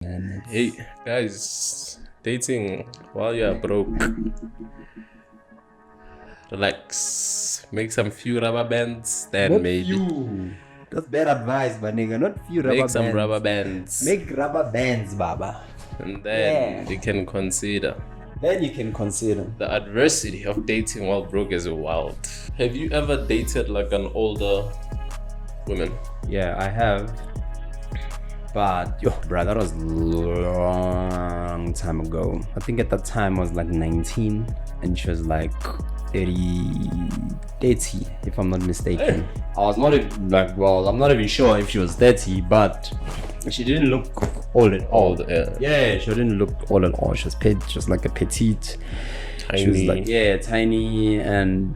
Hey guys, dating while you're broke. Relax. Make some few rubber bands, then Not maybe. few. That's bad advice, my nigga. Not few rubber Make bands. some rubber bands. Make rubber bands, Baba. And then you can consider. Then you can consider. The adversity of dating while broke is wild. Have you ever dated like an older woman? Yeah, I have. But yo, bro, that was long time ago. I think at that time I was like 19 and she was like 30, if I'm not mistaken. Hey. I was not even like, well, I'm not even sure if she was 30, but she didn't look old at all. Old, yeah. Yeah, she didn't look old at all. She was like a petite. Tiny. She was like, yeah, tiny and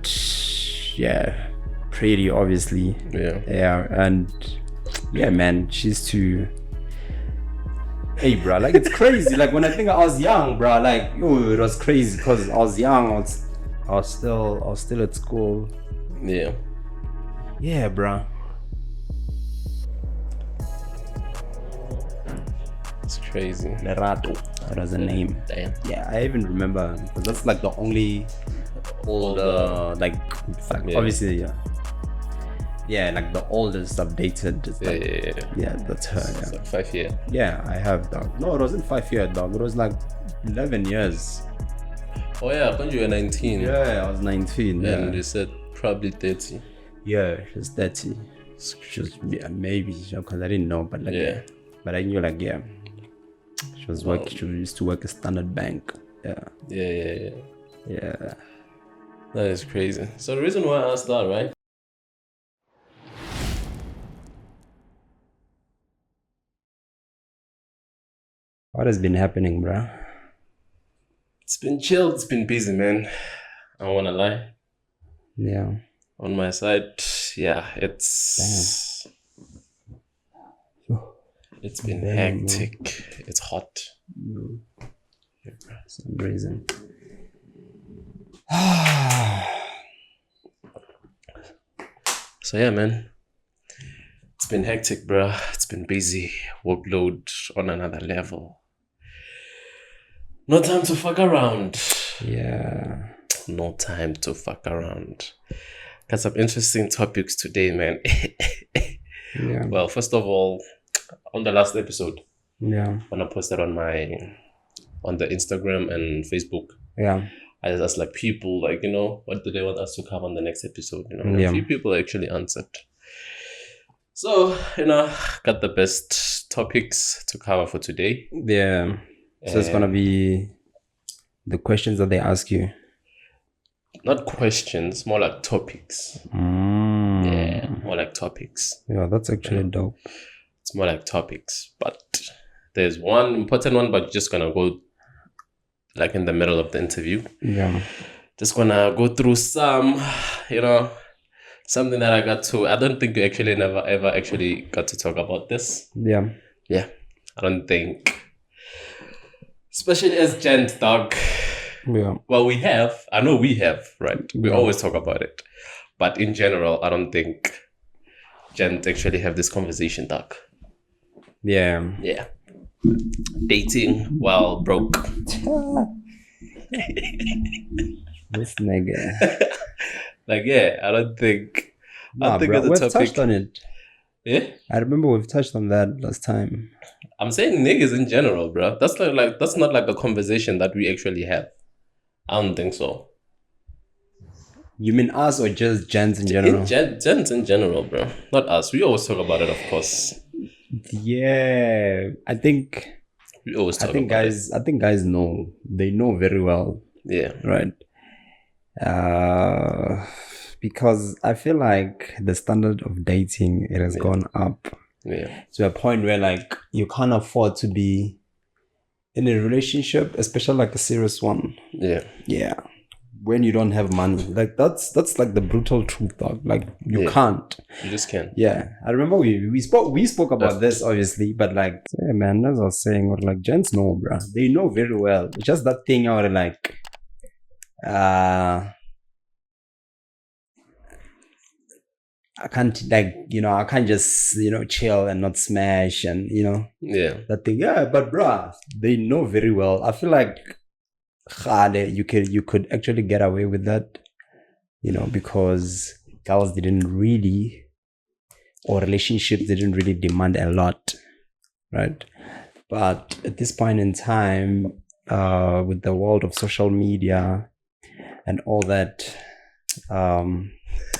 yeah, pretty, obviously. Yeah. Yeah, and yeah, man, she's too. Hey, bro, like it's crazy. Like when I think I was young, bro, like yo, it was crazy because I was young. I was still at school. Yeah. Yeah, bro. It's crazy. Lerato, that was a name. Damn. Yeah, I even remember because that's like the only older, like Yeah. obviously, yeah, like the oldest updated. Is like, Yeah. That's her. It's Yeah. like 5 years. Yeah, I have, dog. No, it wasn't 5 years, dog. It was like 11 years. Oh yeah, when you were 19. Yeah, I was 19. And Yeah, you said probably 30. yeah, she was 30. She was, yeah, maybe because I didn't know, but like, Yeah. but I knew, like, yeah, she was working. She used to work at Standard Bank. Yeah, Yeah. That is crazy. So the reason why I asked that, right? What has been happening, bro? It's been chilled. It's been busy, man. I don't wanna lie. Yeah. On my side, yeah, it's been Damn, hectic. It's hot. For some reason. So yeah, man. It's been hectic, bro. It's been busy. Workload on another level. No time to fuck around. Yeah. No time to fuck around. Got some interesting topics today, man. Yeah. Well, first of all, on the last episode, Yeah. when I posted on the Instagram and Facebook, Yeah. I just asked like people, like, what do they want us to cover on the next episode? And Yeah. a few people actually answered. So, got the best topics to cover for today. Yeah. So it's gonna be the questions that they ask you. Not questions, more like topics. Mm. Yeah, more like topics. Yeah, that's actually dope. It's more like topics. But there's one important one, but just gonna go like in the middle of the interview. Yeah. Just gonna go through some, something that I got to. I don't think you actually never ever actually got to talk about this. Yeah. Yeah, I don't think. Especially as gent, dog. Yeah. Well, we have. I know we have, right? We Yeah. always talk about it. But in general, I don't think gent actually have this conversation, dog. Yeah. Yeah. Dating while broke. This nigga. Like, yeah, I don't think. Nah, think bro, it's a we've topic. touched on it. Yeah, I remember we've touched on that last time. I'm saying niggas in general, bro. That's that's not like a conversation that we actually have. I don't think so. You mean us or just gents in general? Gents in general, bro. Not us. We always talk about it, of course. Yeah, I think We always talk about guys. I think guys know. They know very well, it. Yeah. right? Because I feel like the standard of dating it has gone up Yeah. to a point where like you can't afford to be in a relationship, especially like a serious one. Yeah. Yeah, when you don't have money, like that's like the brutal truth, dog. Like you Yeah. can't. You just can't. Yeah, I remember we spoke about this obviously, but like, yeah, man, as I was saying, what like gents know, bro. They know very well. It's just that thing out like, I can't I can't just chill and not smash and Yeah. that thing. Yeah, but bruh, they know very well. I feel like you could actually get away with that, because girls didn't really, or relationships didn't really demand a lot, right? But at this point in time, with the world of social media and all that,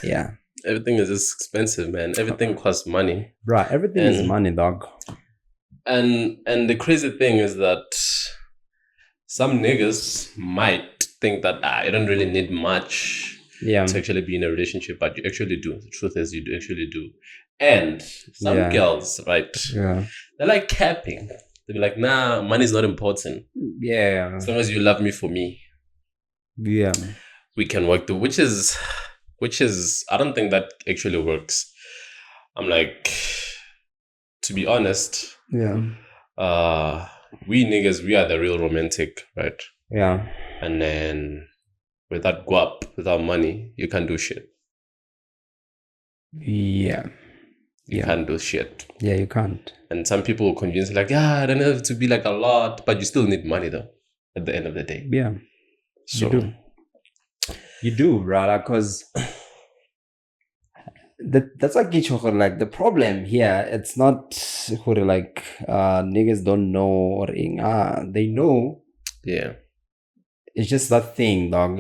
yeah, Everything is just expensive, man. Everything costs money. bruh, everything is And- money, dog. And the crazy thing is that some niggas might think that you don't really need much Yeah, to actually be in a relationship, but you actually do. The truth is, you do actually do. And some Yeah. girls, right? yeah, They're like capping. They'll be like, nah, money's not important. yeah, As long as you love me for me, yeah. we can work through. Which is I don't think that actually works. I'm like, to be honest, Yeah, we niggas, we are the real romantic, right? yeah, And then without guap, without money, you can't do shit. yeah, You Yeah. can't do shit. yeah. You can't. And some people will convince you like, yeah, I don't have to be like a lot, but you still need money though, at the end of the day. Yeah, So you do. You do, brother, because that's like like the problem here. It's not like niggas don't know or they know. yeah. It's just that thing, dog.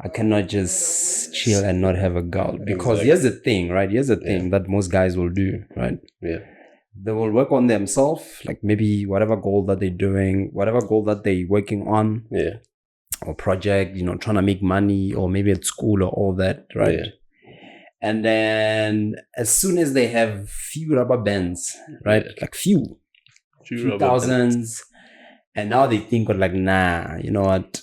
I cannot just chill and not have a girl, because Exactly. here's the thing, right? Here's the thing that most guys will do, right? Yeah. They will work on themselves, like maybe whatever goal that they're doing, whatever goal that they're working on, Yeah. or project, trying to make money, or maybe at school or all that, right? Yeah. And then as soon as they have few rubber bands, right? Yeah. Like few Few thousands, and now they think of like, nah, you know what?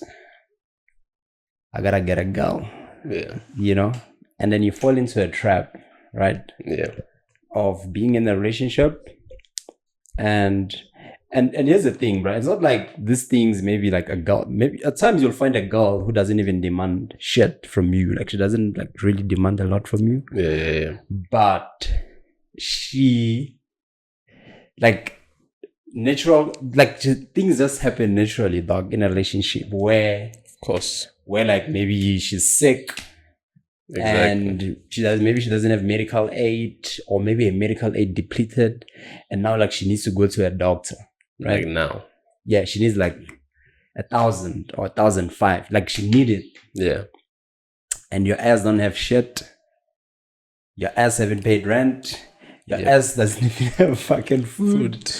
I gotta get a girl, Yeah. and then you fall into a trap, right? Yeah. Of being in a relationship, and here's the thing, right? It's not like these things, maybe like a girl, maybe at times you'll find a girl who doesn't even demand shit from you, like she doesn't like really demand a lot from you, Yeah. but she like natural, like things just happen naturally, dog, in a relationship where Of course. like maybe she's sick, Exactly. and she doesn't have medical aid, or maybe a medical aid depleted, and now like she needs to go to a doctor, right? Like now. Yeah, she needs like 1,000 or 1,005, like she need it, Yeah. and your ass don't have shit, your ass haven't paid rent, your Yeah. ass doesn't even have fucking food.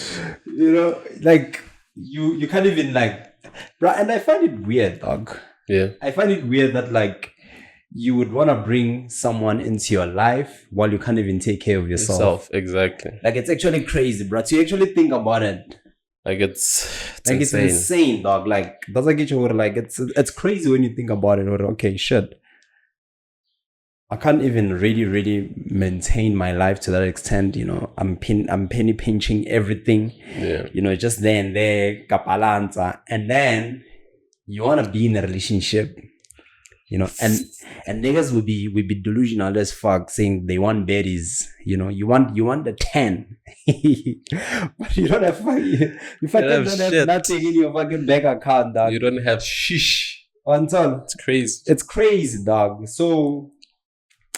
Like you can't even like, bro. And I find it weird, dog. Yeah. I find it weird that like you would want to bring someone into your life while you can't even take care of yourself. Exactly. Like it's actually crazy, bro. To actually think about it, Like it's like insane. it's insane, dog. Like doesn't get you like it's crazy when you think about it. Or okay, shit. I can't even really maintain my life to that extent. I'm penny pinching everything. Yeah. Just there and there, kapalanza, and then you want to be in a relationship. And niggas will be delusional as fuck, saying they want berries. You want the 10, but you don't have you fucking don't have shit. nothing in your fucking bank account, dog. You don't have shish. Until It's crazy. it's crazy, dog. So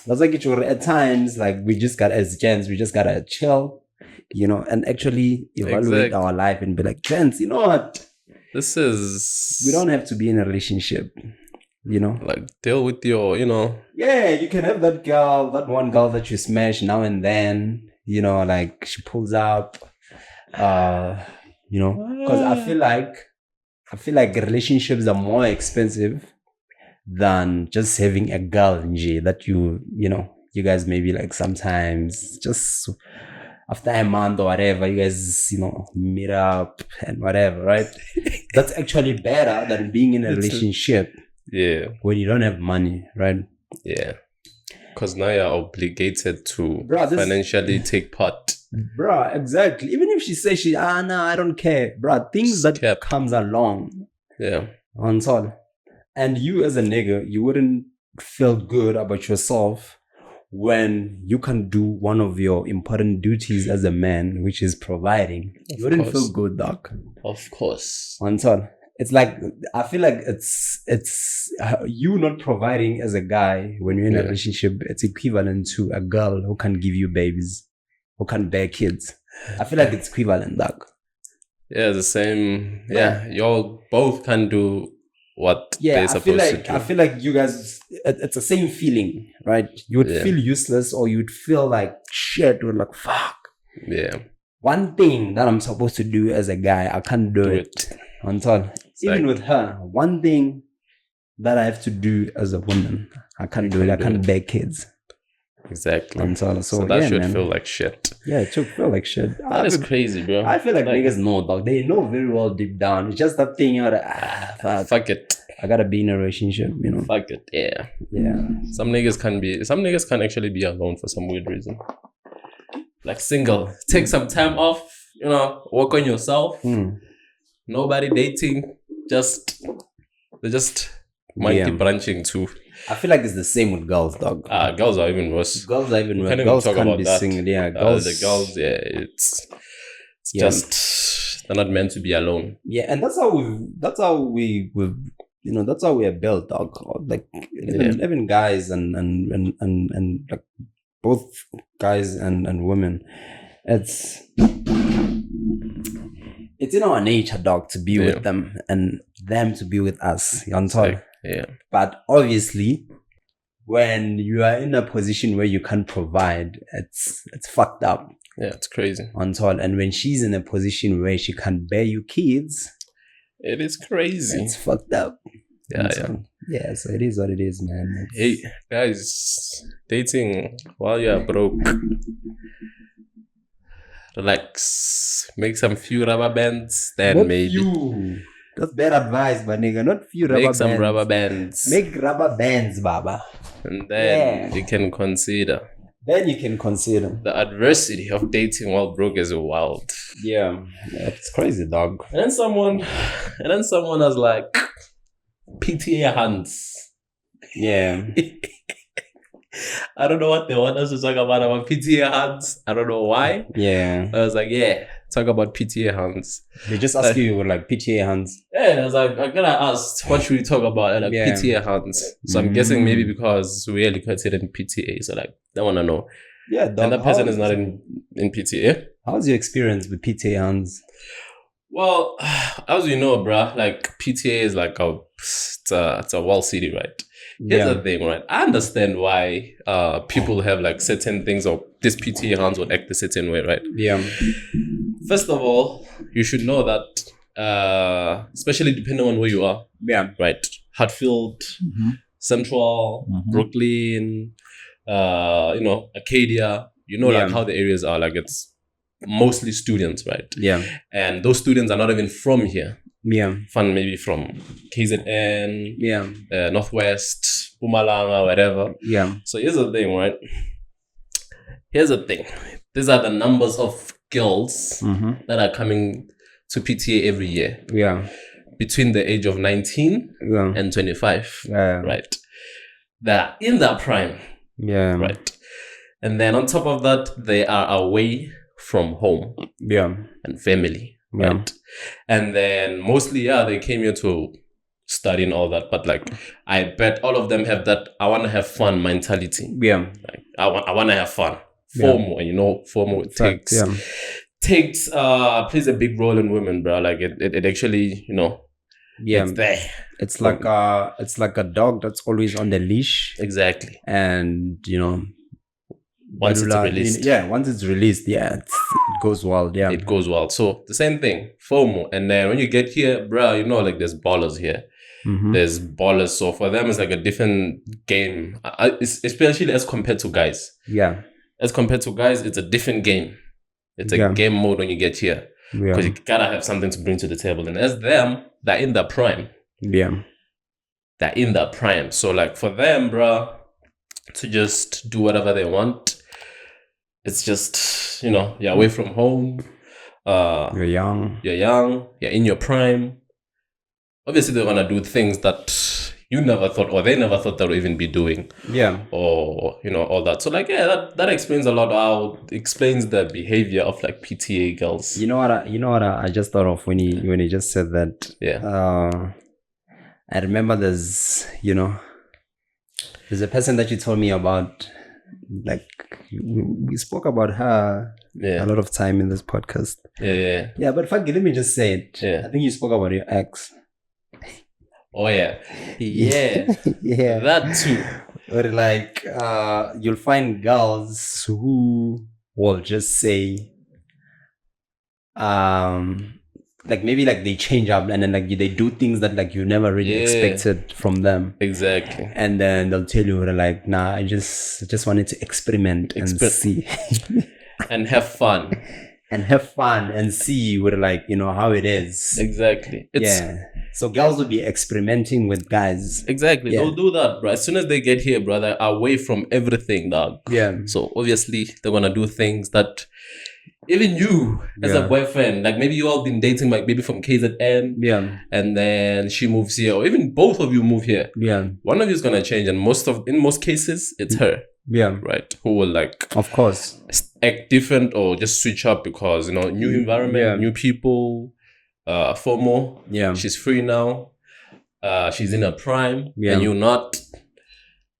that's like at times, like we just gotta chill, and actually evaluate Exactly. our life and be like, gents, you know what? This is We don't have to be in a relationship. like deal with your, Yeah, you can have that one girl that you smash now and then, like she pulls up, because I feel like relationships are more expensive than just having a girl that you guys maybe like sometimes just after a month or whatever, you guys, meet up and whatever, right? That's actually better than being in a relationship yeah. when you don't have money, right? Yeah. Because now you're obligated to Bruh, financially take part. Bruh, exactly. Even if she says no, I don't care. Bruh, things that Skep. comes along Yeah. on all. And you as a nigga, you wouldn't feel good about yourself when you can do one of your important duties as a man, which is providing. You wouldn't course. feel good, dog. Of course. Anton, it's like, I feel like it's you not providing as a guy when you're in a relationship. It's equivalent to a girl who can give you babies, who can bear kids. I feel like it's equivalent, dog. Yeah, the same. Yeah, y'all both can do what they're supposed to do. I feel like you guys, it's the same feeling, right? You would feel useless, or you'd feel like shit, or like fuck. Yeah. One thing that I'm supposed to do as a guy, I can't do it. Until even with her, one thing that I have to do as a woman, I can't do it. I can't bear kids. Exactly. Until, so that should feel like shit. Yeah, it should feel like shit. That is crazy, bro. I feel like niggas know, dog. They know very well deep down. It's just that thing, you're like, fuck it. I gotta be in a relationship, you know. Fuck it. Yeah. Yeah. Some niggas can actually be alone for some weird reason. Like single. Take some time off, you know, work on yourself. Nobody dating. They're just monkey branching too. I feel like it's the same with girls, dog. Girls are even worse. Girls are even worse. Girls can't be single. Yeah, girls. The girls, it's just they're not meant to be alone. Yeah, and that's how we you know, that's how we are built, dog. Like even guys and like both guys and women, it's in our nature, dog, to be with them and them to be with us. You understand? Yeah. But obviously, when you are in a position where you can't provide, it's fucked up. Yeah, it's crazy. Until, and when she's in a position where she can bear you kids, it is crazy. It's fucked up. Yeah, yeah. So it is what it is, man. Hey, guys, dating while you're broke. Relax. Make some few rubber bands, then not maybe. Few. That's bad advice, my nigga. Not few rubber bands. Make some rubber bands. Make rubber bands, baba. And then you can consider. Then you can consider. The adversity of dating while broke is wild. Yeah. It's crazy, dog. And then someone was like, PTA Huns. Yeah. I don't know what they want us to talk about PTA Huns. I don't know why. Yeah. I was like, talk about PTA Huns. They just ask you like PTA Huns. Yeah, I was like, I'm gonna ask, what should we talk about? Like PTA Huns. So I'm guessing maybe because we really considered in PTA, so like they wanna know. Yeah, dog, and that person is not in PTA. How's your experience with PTA Huns? Well, as you know, bruh, like PTA is like it's a wall city, right? Here's the thing, right? I understand why people have like certain things, or this PTA Huns would act a certain way, right? Yeah. First of all, you should know that, especially depending on where you are. Yeah. Right. Hatfield, Central, Brooklyn, Arcadia. You know, like how the areas are. Like it's mostly students, right? Yeah. And those students are not even from here. Yeah. Maybe from KZN, yeah, Northwest, Pumalanga, whatever. Yeah. So here's the thing, right? Here's the thing. These are the numbers of girls that are coming to PTA every year. Yeah. Between the age of 19 and 25. Yeah. Right. They're in their prime. Yeah. Right. And then on top of that, they are away from home. Yeah. And family. Right. And then mostly, they came here to study and all that. But like, I bet all of them have that I want to have fun mentality. Yeah. Like, I want to have fun. FOMO, and you know, FOMO plays a big role in women, bro. Like it actually, you know, it's there. It's like a dog that's always on the leash. Exactly. And you know, once it's released. Once it's released, it goes wild. Yeah. It goes wild. So the same thing, FOMO. And then when you get here, bro, you know, like there's ballers here. There's ballers. So for them, it's like a different game, especially as compared to guys. Yeah. As compared to guys, it's a different game. It's a game mode when you get here. Because you gotta have something to bring to the table. And as them, they're in their prime. Yeah. They're in their prime. So like for them, bro, to just do whatever they want, it's just, you know, you're away from home. You're young. You're in your prime. Obviously, they're gonna do things that you never thought, or they never thought they would even be doing, Yeah. or all that. So like, yeah, that explains a lot. How explains the behavior of like PTA girls. You know what? I just thought of when you just said that. Yeah. I remember there's a person that you told me about. Like we spoke about her a lot of time in this podcast. Yeah. But fuck it, let me just say it. Yeah. I think you spoke about your ex. Oh yeah. Yeah. Yeah. That too. Or like you'll find girls who will just say like maybe like they change up and then like they do things that like you never really expected from them. Exactly. And then they'll tell you like, nah, I just wanted to experiment and see. And have fun. And see what like, how it is. Exactly. So girls will be experimenting with guys. Exactly. Yeah. They'll do that, bro. As soon as they get here, brother, away from everything, dog. Yeah. So obviously they're gonna do things that even you as a boyfriend, like maybe you all been dating like maybe from KZN. Yeah. And then she moves here, or even both of you move here. Yeah. One of you is gonna change, and in most cases, it's her. Yeah. Right. Who will like, of course, act different or just switch up because new environment, new people, FOMO. Yeah. She's free now. She's in her prime, and you're not.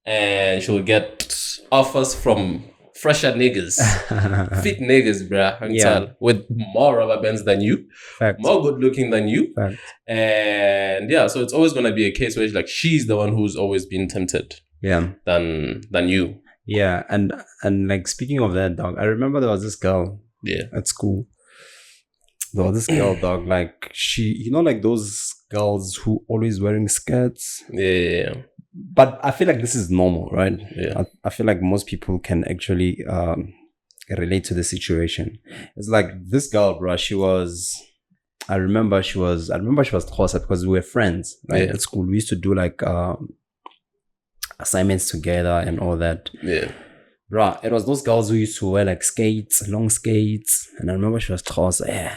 And she'll get offers from fresher niggas, fit niggas, bruh, with more rubber bands than you, more good looking than you. And so it's always gonna be a case where like she's the one who's always been tempted. Than you. Yeah, and like speaking of that, dog, I remember there was this girl at school. There was this girl, dog, like she, like those girls who always wearing skirts. Yeah. But I feel like this is normal, right? Yeah. I feel like most people can actually relate to the situation. It's like this girl, bro, I remember she was closer because we were friends, right? At school. We used to do like assignments together and all that. Yeah. Bro, it was those girls who used to wear like skates, long skates. And I remember she was closer. Yeah.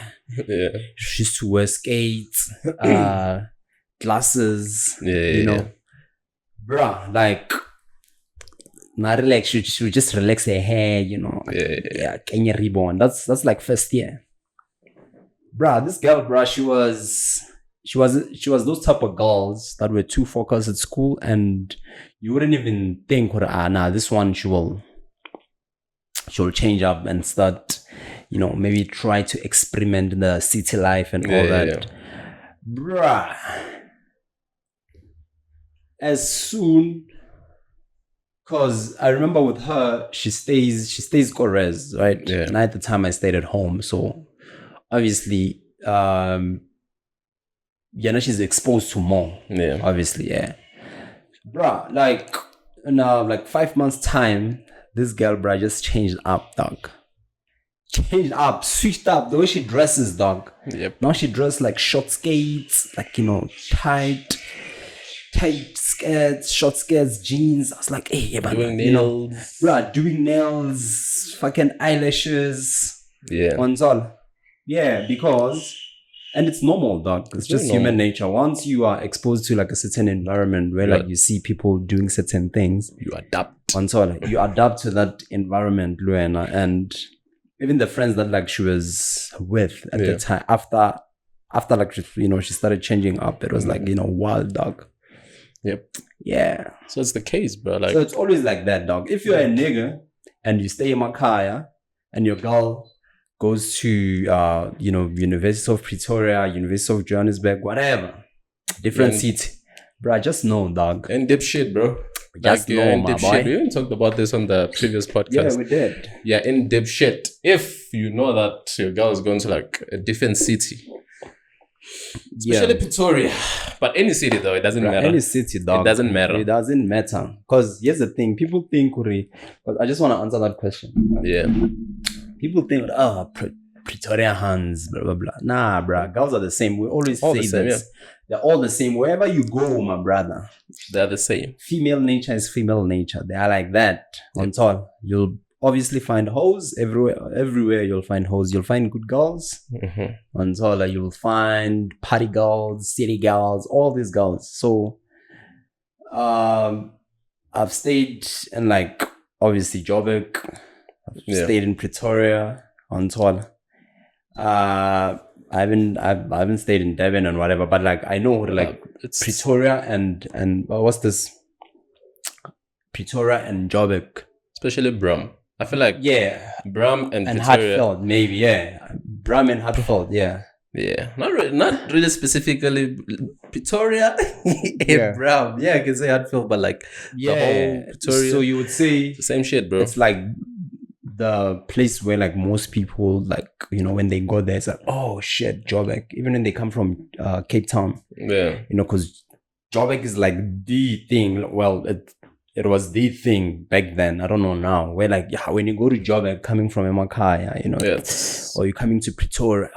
She used to wear skates, glasses, Bruh, like, not relax. She would just relax her hair, Kenya ribbon. That's like first year. Bruh, this girl, bruh, she was those type of girls that were too focused at school, and you wouldn't even think, this one she'll change up and start, maybe try to experiment in the city life and all that. Bruh. As soon, cause I remember with her, she stays Corez, right? Yeah. And at the time I stayed at home, so obviously, she's exposed to more. Yeah, obviously, yeah. Bruh, like now, like 5 months time, this girl, bruh, just changed up, dog. Changed up, switched up the way she dresses, dog. Yep. Now she dressed like short skates, like tight skirts, short skirts, jeans. I was like, hey, doing nails. Doing nails, fucking eyelashes. Yeah. On all. Yeah, because, and it's normal, dog. It's just human nature. Once you are exposed to like a certain environment where like you see people doing certain things, you adapt. On all, you adapt to that environment, Luena. And even the friends that like she was with at the time, after like, she started changing up, it was like, wild, dog. Yep. Yeah. So it's the case, bro. Like, so it's always like that, dog. If you're a nigga and you stay in Makaya and your girl goes to University of Pretoria, University of Johannesburg, whatever, different city, bro, just know, dog. And dipshit, bro. Just know, my boy. We even talked about this on the previous podcast. Yeah, we did. Yeah, in dipshit. If you know that your girl is going to like a different city, especially Pretoria, but any city though, it doesn't matter. Any city, dog. It doesn't matter. It doesn't matter. Because here's the thing, people think, but I just want to answer that question. Yeah. People think, PTA Huns, blah, blah, blah. Nah, bruh. Girls are the same. We always say this. Yeah. They're all the same. Wherever you go, my brother. They're the same. Female nature is female nature. They are like that. On top. You'll obviously find hoes everywhere. Everywhere you'll find hoes. You'll find good girls. Mm-hmm. On top, you'll find party girls, city girls, all these girls. So I've stayed in like obviously Joburg. I've stayed in Pretoria on tour. I haven't stayed in Devon and whatever, but like I know like it's Pretoria and what's this? Pretoria and Joburg, especially Brum. I feel like Brum and Pretoria. Hartford, maybe Brum and Hartford, not really specifically Pretoria and Brum. I can say Hartford, but like the whole Pretoria. So you would say the same shit, bro. It's like the place where like most people like, you know, when they go there, it's like, oh shit, Joburg. Even when they come from Cape Town, you know, because Joburg is like the thing. Well, it was the thing back then. I don't know now. Where like when you go to Joburg coming from Emakaya, you know, or you're coming to Pretoria,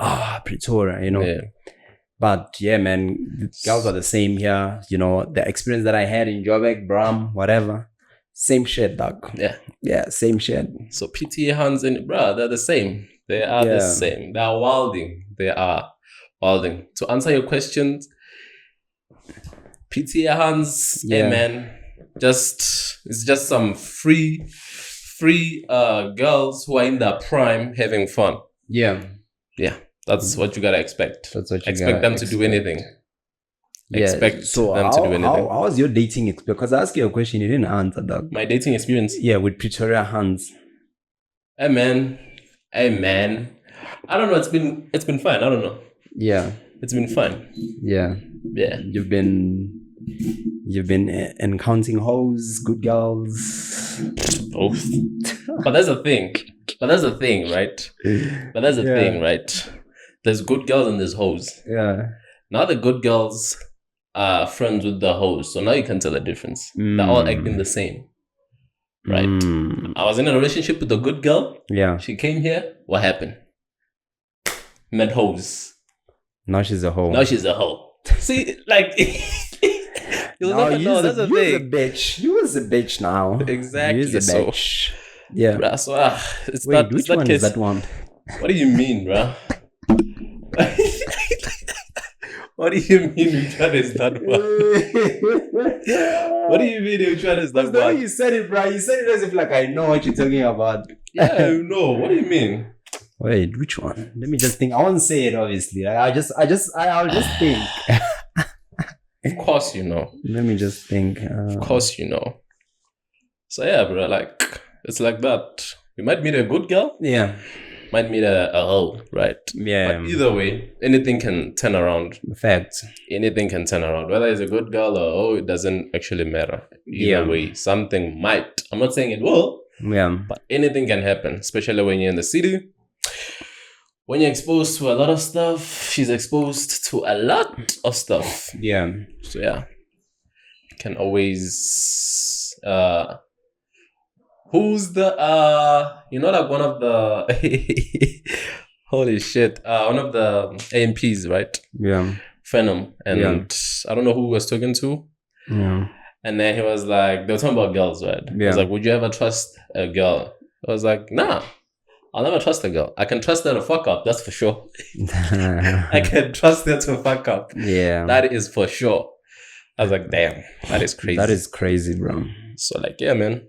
Pretoria, you know. But yeah, man, the girls are the same here. You know, the experience that I had in Joburg, Bram, whatever. Same shit, dog. Yeah, same shit. So PTA Huns and they're the same. They are the same. They are wilding. To answer your questions, PTA Huns, hey man, it's just some free girls who are in their prime having fun. Yeah. That's what you gotta expect. That's what you expect them to do anything. Expect them to do anything. How was your dating experience? Because I asked you a question, you didn't answer, dog. My dating experience? Yeah, with Pretoria Huns. Hey man. I don't know. It's been fine. I don't know. Yeah. It's been fine. Yeah. You've been encountering hoes, good girls. Both. But that's the thing, right? There's good girls and there's hoes. Yeah. Now the good girls are friends with the hoes, so now you can tell the difference. They're all acting the same. Right? I was in a relationship with a good girl. Yeah. She came here. What happened? Met hoes. Now she's a hoe. See, like you'll never know. That's a thing. You was a bitch now. Exactly. You was a bitch. Yeah. Bruh, so it's Wait, which one is that one? What do you mean, bruh? What do you mean which one is that one? What do you mean which one is that one? The way you said it, bro. You said it as if like I know what you're talking about. Yeah, I know. What do you mean? Wait, which one? Let me just think. I won't say it, obviously. I'll just think. Of course you know. Let me just think. Of course you know. So yeah, bro, like it's like that. You might meet a good girl. Yeah. Might meet a hoe, right? Yeah. But either way, anything can turn around. Fact. Anything can turn around. Whether it's a good girl or hoe, it doesn't actually matter. Either way, something might. I'm not saying it will. Yeah. But anything can happen, especially when you're in the city. When you're exposed to a lot of stuff, she's exposed to a lot of stuff. Yeah. So yeah, you can always who's the you know, like one of the holy shit, one of the AMPs, right? Yeah. Phenom, and I don't know who he was talking to. Yeah. And then he was like, they were talking about girls, right? Yeah. He was like, would you ever trust a girl? I was like, nah. I'll never trust a girl. I can trust her to fuck up, that's for sure. I can trust her to fuck up. Yeah. That is for sure. I was like, damn, that is crazy. That is crazy, bro. So like, yeah, man.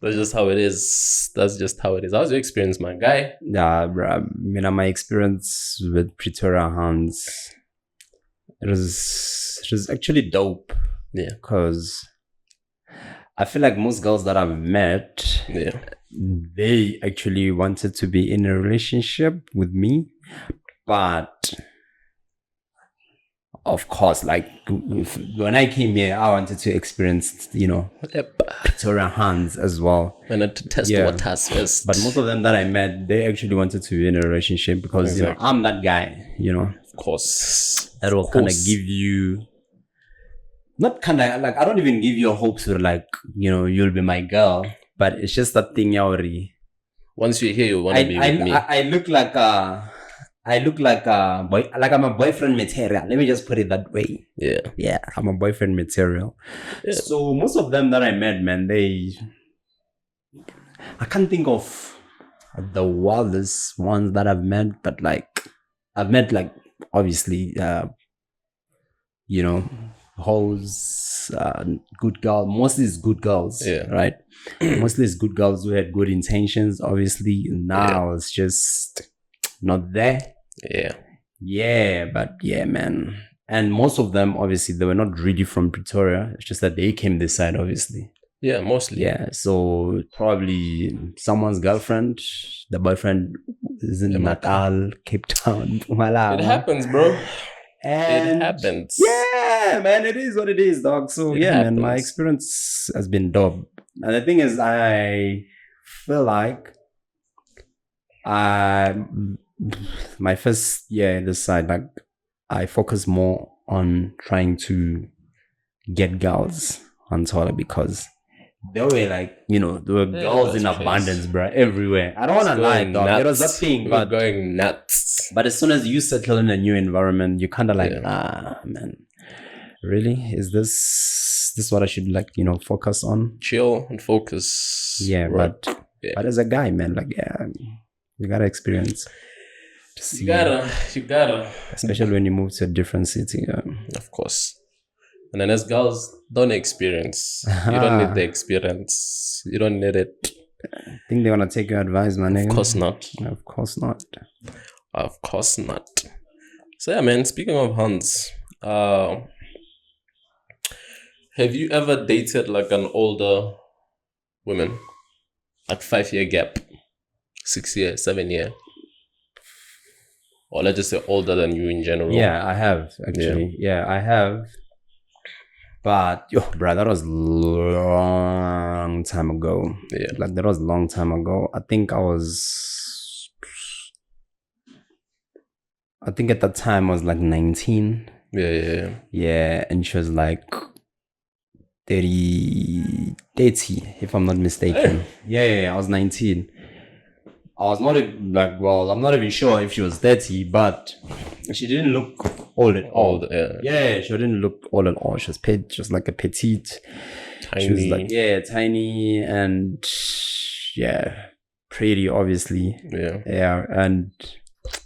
That's just how it is. How's your experience, my guy? Yeah, bro. You know, my experience with Pretoria Huns, it was actually dope. Yeah. Because I feel like most girls that I've met, they actually wanted to be in a relationship with me, but of course, like when I came here, I wanted to experience, you know, Pretoria Huns as well. And to test what has first. But most of them that I met, they actually wanted to be in a relationship because you know I'm that guy, you know. Of course. That will kind of give you. Not kind of like I don't even give you hopes of like, you know, you'll be my girl, but it's just that thing already. Once you're here, you want to be with me. I look like a boy, like I'm a boyfriend material. Let me just put it that way. Yeah, I'm a boyfriend material. Yeah. So most of them that I met, man, I can't think of the wildest ones that I've met, but like I've met like obviously, you know. hoes, good girl. Mostly it's good girls, Yeah. right? Mostly it's good girls who had good intentions. Obviously, now it's just not there. Yeah. Yeah, but yeah, man. And most of them, obviously, they were not really from Pretoria. It's just that they came this side, obviously. Yeah, mostly. Yeah, so probably someone's girlfriend, the boyfriend is in Natal, Cape Town, It happens, bro. and It happens. yeah, man, it is what it is, dog. So It yeah, man, my happens. experience has been dope. And the thing is, I feel like my first year this side, like I focus more on trying to get girls on Twitter because there were like, there were girls in that's abundance, bro, everywhere. I don't want to lie, dog. It was that thing, We're but going nuts. But as soon as you settle in a new environment, you kind of like, Yeah. man, really? Is this what I should like, focus on? Chill and focus. Yeah, right. but as a guy, man, like, yeah, you gotta experience. To see, You gotta. especially when you move to a different city. Of course. And then as girls, don't experience. You don't need the experience. You don't need it. I think they wanna take your advice, man. Of course not. Of course not. Of course not. So yeah, man, speaking of Huns, have you ever dated like an older woman? Like 5-year gap, 6 year, 7 year? Or let's just say older than you in general. Yeah, I have actually. Yeah, I have. But bro, that was long time ago. Yeah. Like that was long time ago. I think at that time I was like 19. Yeah. Yeah, and she was like 30, if I'm not mistaken. Yeah, I was 19. I was not even I'm not even sure if she was 30, but she didn't look old at all. Yeah, she didn't look old at all. She was just like a petite. Tiny. She was like, tiny and pretty, obviously. Yeah, and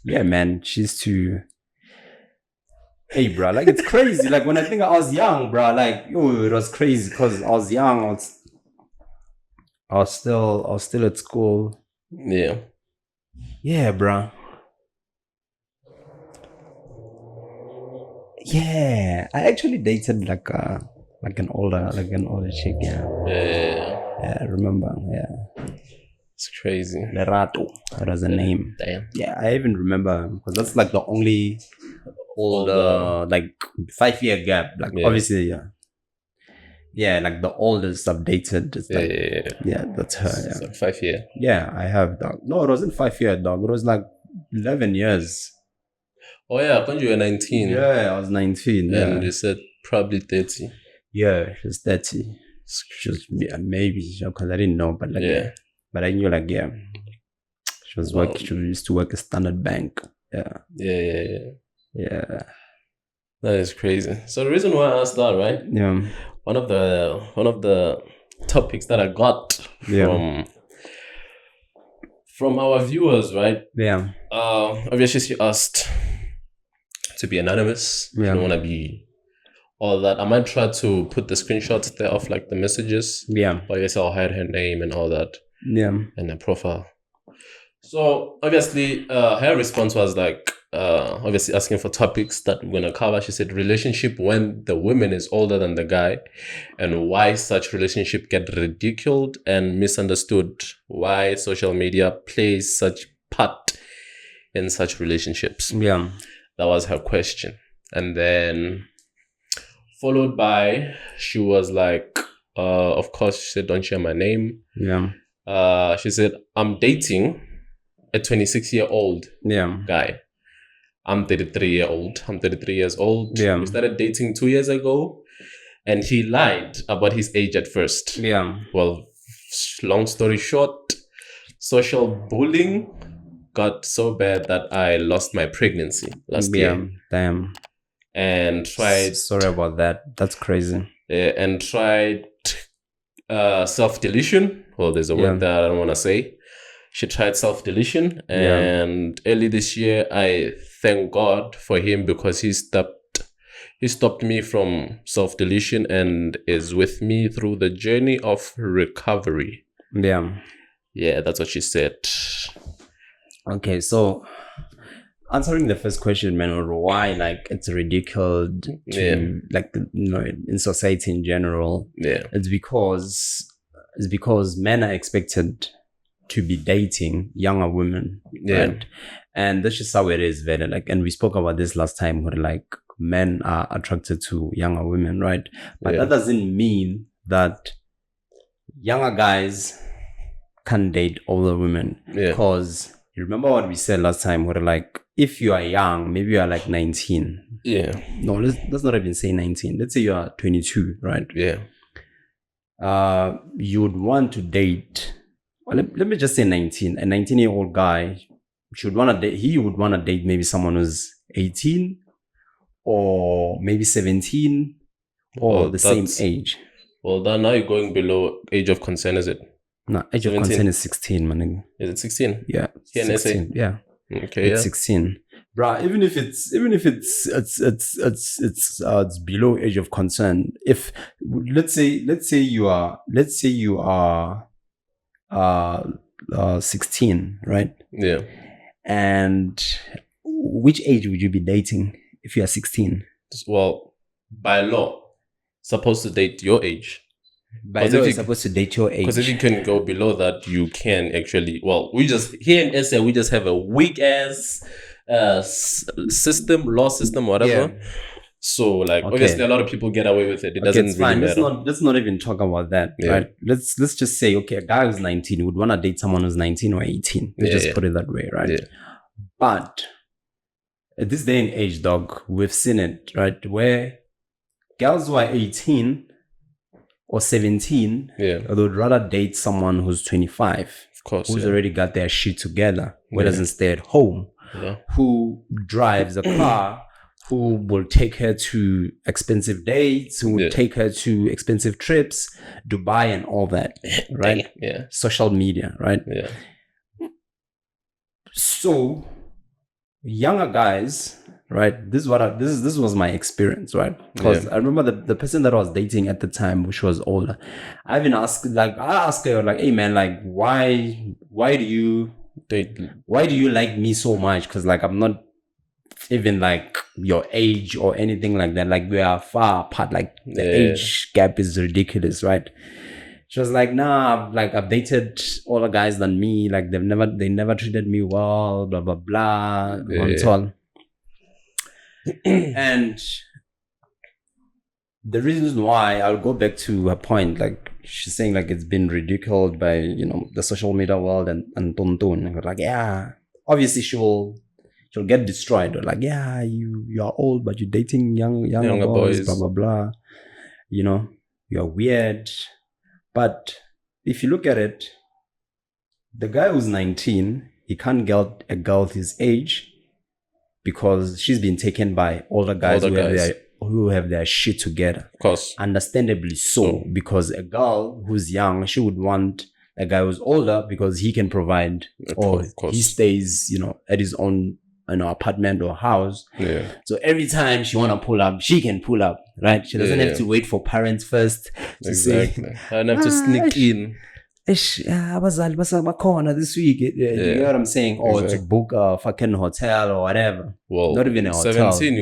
yeah, man, she's too. Hey, bro, like it's crazy. Like when I think I was young, bro, like it was crazy because I was young. I was still at school. Yeah, bro. Yeah, I actually dated like an older chick. Yeah, I remember. Yeah, it's crazy. Lerato, that was a name. Damn. Yeah, I even remember because that's like the only older like 5-year gap. Like obviously, yeah, like the oldest I've dated. Is like, yeah, that's her. It's like 5 year. Yeah, I have, dog. No, it wasn't 5 year, dog. It was like 11 years. Oh yeah, when you were 19. Yeah, I was 19. Yeah. And you said probably 30. Yeah, she was 30. She was, maybe, because I didn't know, but like, but I knew like, she was she used to work at Standard Bank. Yeah. That is crazy. So the reason why I asked that, right? Yeah. One of the topics that I got from our viewers, right? Yeah. Obviously she asked to be anonymous. Yeah. I don't want to be all that. I might try to put the screenshots there of like the messages. Yeah. But I guess I'll hide her name and all that. Yeah. And her profile. So obviously her response was like obviously asking for topics that we're gonna cover. She said relationship when the woman is older than the guy and why such relationship get ridiculed and misunderstood, why social media plays such part in such relationships. Yeah. That was her question. And then followed by she was like of course she said don't share my name. Yeah. She said I'm dating a 26-year-old guy. I'm 33-year-old. I'm 33 years old. Yeah. We started dating 2 years ago. And he lied about his age at first. Yeah. Well, long story short, social bullying got so bad that I lost my pregnancy last year. Damn. And tried... Sorry about that. That's crazy. And tried self-deletion. Well, there's a word that I don't want to say. She tried self-deletion, and early this year, I thank God for him because he stopped He stopped me from self-deletion and is with me through the journey of recovery. Yeah. Yeah, that's what she said. Okay, so answering the first question, man, or why like it's ridiculed to like in society in general. Yeah. It's because men are expected to be dating younger women, right? And that's just how it is, very like. And we spoke about this last time, where like men are attracted to younger women, right? But that doesn't mean that younger guys can date older women. Because you remember what we said last time, where like if you are young, maybe you are like 19. Yeah. No, let's not even say 19. Let's say you are 22, right? Yeah. You would want to date. Well, let me just say 19. A 19-year-old guy should want to date. He would want to date maybe someone who's 18 or maybe 17 or the same age. Well, now you're going below age of consent, is it? No, age 17. Of consent is 16, man. Is it 16? Yeah, 16. Yeah. Okay. It's 16. Bruh, even if it's below age of consent, if let's say you are 16, right? Yeah. And which age would you be dating if you are 16? Well, by law, supposed to date your age. By law, you're supposed to date your age. Because if you can go below that, you can actually. Well, we just here in SA, we just have a weak ass law system, whatever. Yeah. So, like, obviously, a lot of people get away with it. It doesn't really matter. Let's not even talk about that, right? Let's just say, okay, a guy who's 19 would want to date someone who's 19 or 18. Let's just put it that way, right? Yeah. But at this day and age, dog, we've seen it, right? Where girls who are 18 or 17, they would rather date someone who's 25, of course, who's already got their shit together, who doesn't stay at home, who drives a car, who will take her to expensive dates, who will take her to expensive trips, Dubai and all that, right? Yeah. Social media, right? Yeah. So younger guys, right? This was my experience, right? Because I remember the person that I was dating at the time, which was older. I asked her like, hey man, like why do you like me so much? Because like I'm not even like your age or anything like that. Like we are far apart. Like the age gap is ridiculous, right? She was like, nah, like I've dated older guys than me. Like they never treated me well, blah blah blah, and so on. And the reasons why, I'll go back to her point, like she's saying like it's been ridiculed by the social media world and Tontun. And like, yeah, obviously she'll get destroyed. Or like, yeah, you are old but you're dating younger boys, blah blah blah. You're weird. But if you look at it, the guy who's 19, he can't get a girl his age because she's been taken by older guys who have their shit together. Of course. Understandably so, because a girl who's young, she would want a guy who's older because he can provide, or he stays, at his own apartment or house. Yeah. So every time she want to pull up, she can pull up, right? She doesn't have to wait for parents first to say, I don't have to sneak in. Abazali bakhona this week. You know what I'm saying? Or to book a fucking hotel or whatever. Well, not even a hotel. 17,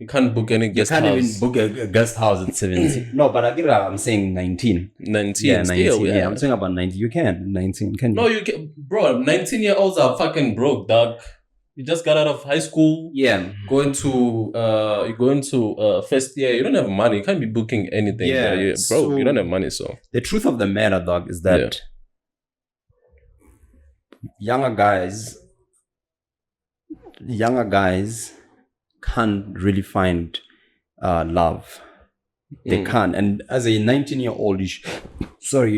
you can't book any guest house. You can't even book a guest house at 17. No, but I'm saying 19. 19. Yeah, 19. Yeah, I'm talking about 19. You can 19. Can you? No, you can, bro. 19-year-olds are fucking broke, dog. You just got out of high school. Yeah. You're going to first year. You don't have money. You can't be booking anything. Yeah. Bro, so you don't have money. So the truth of the matter, dog, is that younger guys can't really find love. They can't. And as a 19-year-old, you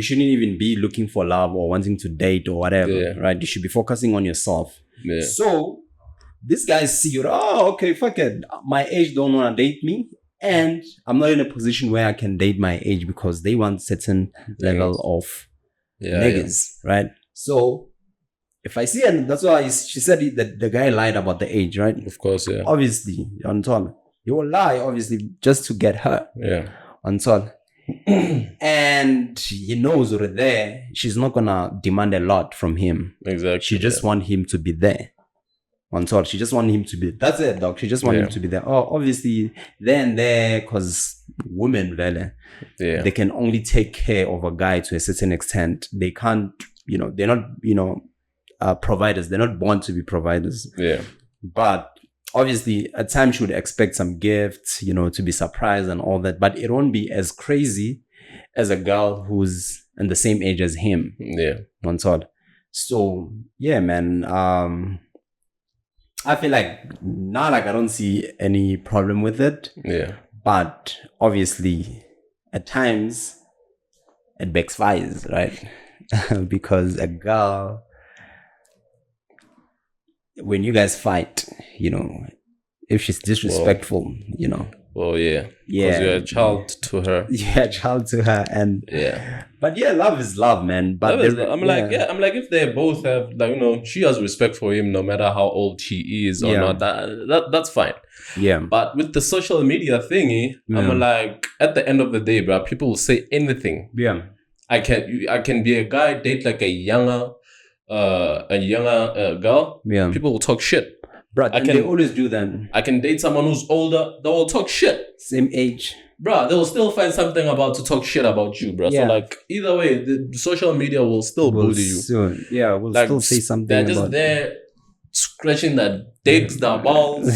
shouldn't even be looking for love or wanting to date or whatever, right? You should be focusing on yourself. Yeah. So these guys see you, okay, fuck it. My age don't want to date me. And I'm not in a position where I can date my age because they want certain level of niggas, right? So if I see, and that's why she said that the guy lied about the age, right? Of course, yeah. Obviously, on top. You will lie, obviously, just to get her. Yeah. Until. And he knows over there, she's not gonna demand a lot from him. Exactly. She just want him to be there. Until she just want him to be. That's it, dog. She just want him to be there. Oh, obviously, then there, because women, really, they can only take care of a guy to a certain extent. They can't, they're not, providers. They're not born to be providers. Yeah. But obviously, at times she would expect some gifts, to be surprised and all that. But it won't be as crazy as a girl who's in the same age as him. Yeah. Until. So, yeah, man. I feel like I don't see any problem with it. Yeah. But obviously, at times, it backfires, right? Because a girl, when you guys fight, if she's disrespectful, Well, yeah. Yeah. Because you're a child to her. Yeah, child to her. And but yeah, love is love, man. But I'm like, if they both have, like, she has respect for him no matter how old she is or not, that's fine. Yeah. But with the social media thingy, I'm like, at the end of the day, bro, people will say anything. Yeah. I can be a guy, date like a younger girl. Yeah. People will talk shit. Bro, they always do that. I can date someone who's older. They will talk shit. Same age. Bro, they will still find something to talk shit about you, bro. Yeah. So, like, either way, the social media will still bully you. Soon. Yeah, we'll Like, still say something. They're just there scratching their dicks, their balls,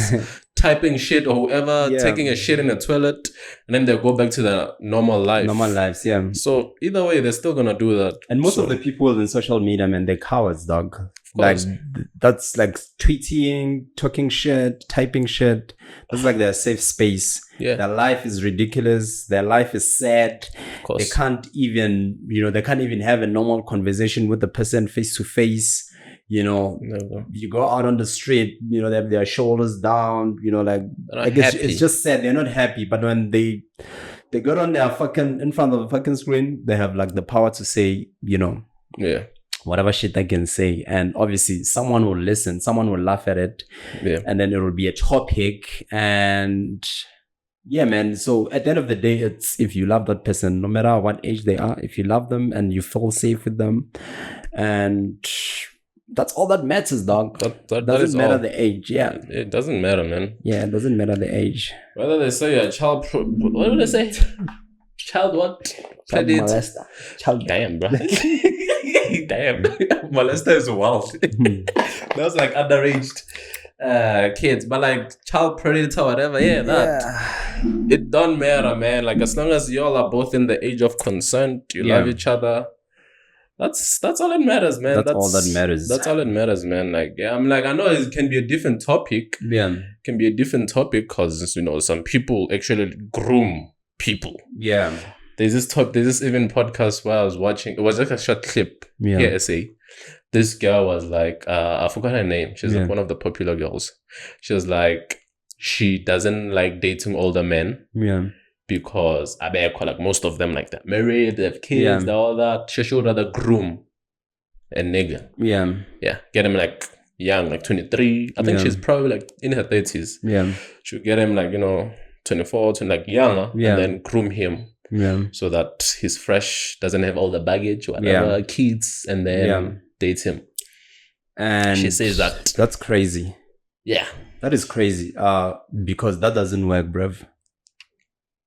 typing shit or whoever, taking a shit in the toilet, and then they go back to their normal life. Normal lives, yeah. So either way, they're still gonna do that. And most of the people in social media, man, they're cowards, dog. Like, that's like tweeting, talking shit, typing shit. That's like their safe space. Yeah. Their life is ridiculous. Their life is sad. Of course. They can't even, have a normal conversation with the person face to face. Never. You go out on the street, they have their shoulders down, it's just sad. They're not happy. But when they got on their in front of the fucking screen, they have like the power to say, whatever shit they can say. And obviously someone will listen, someone will laugh at it. Yeah. And then it will be a topic. And yeah, man. So at the end of the day, it's if you love that person, no matter what age they are, if you love them and you feel safe with them, and that's all that matters, dog. That doesn't matter the age. Yeah, it doesn't matter, man. Yeah, it doesn't matter the age. Whether they say a child, what do they say? Child what? Child molester. Child. Damn, bro. Damn, molester is wild. That was like underaged kids, but like child predator, whatever. It don't matter, man. Like, as long as y'all are both in the age of consent, you love each other. That's all that matters, man. That's all that matters. That's all that matters, man. Like, I'm like, I know it can be a different topic. Yeah. It can be a different topic because, some people actually groom people. Yeah. There's this even podcast where I was watching. It was like a short clip. Yeah. SA. This girl was like, I forgot her name. She's like one of the popular girls. She was like, she doesn't like dating older men. Yeah. Because like most of them, like, they're married, they have kids, they're all that. She should rather groom a nigga. Yeah. Yeah. Get him like young, like 23. I think she's probably like in her 30s. Yeah. She'll get him like, 24 to like younger, and then groom him. Yeah. So that he's fresh, doesn't have all the baggage, whatever, kids, and then date him. And she says that. That's crazy. Yeah. That is crazy. Because that doesn't work, bruv.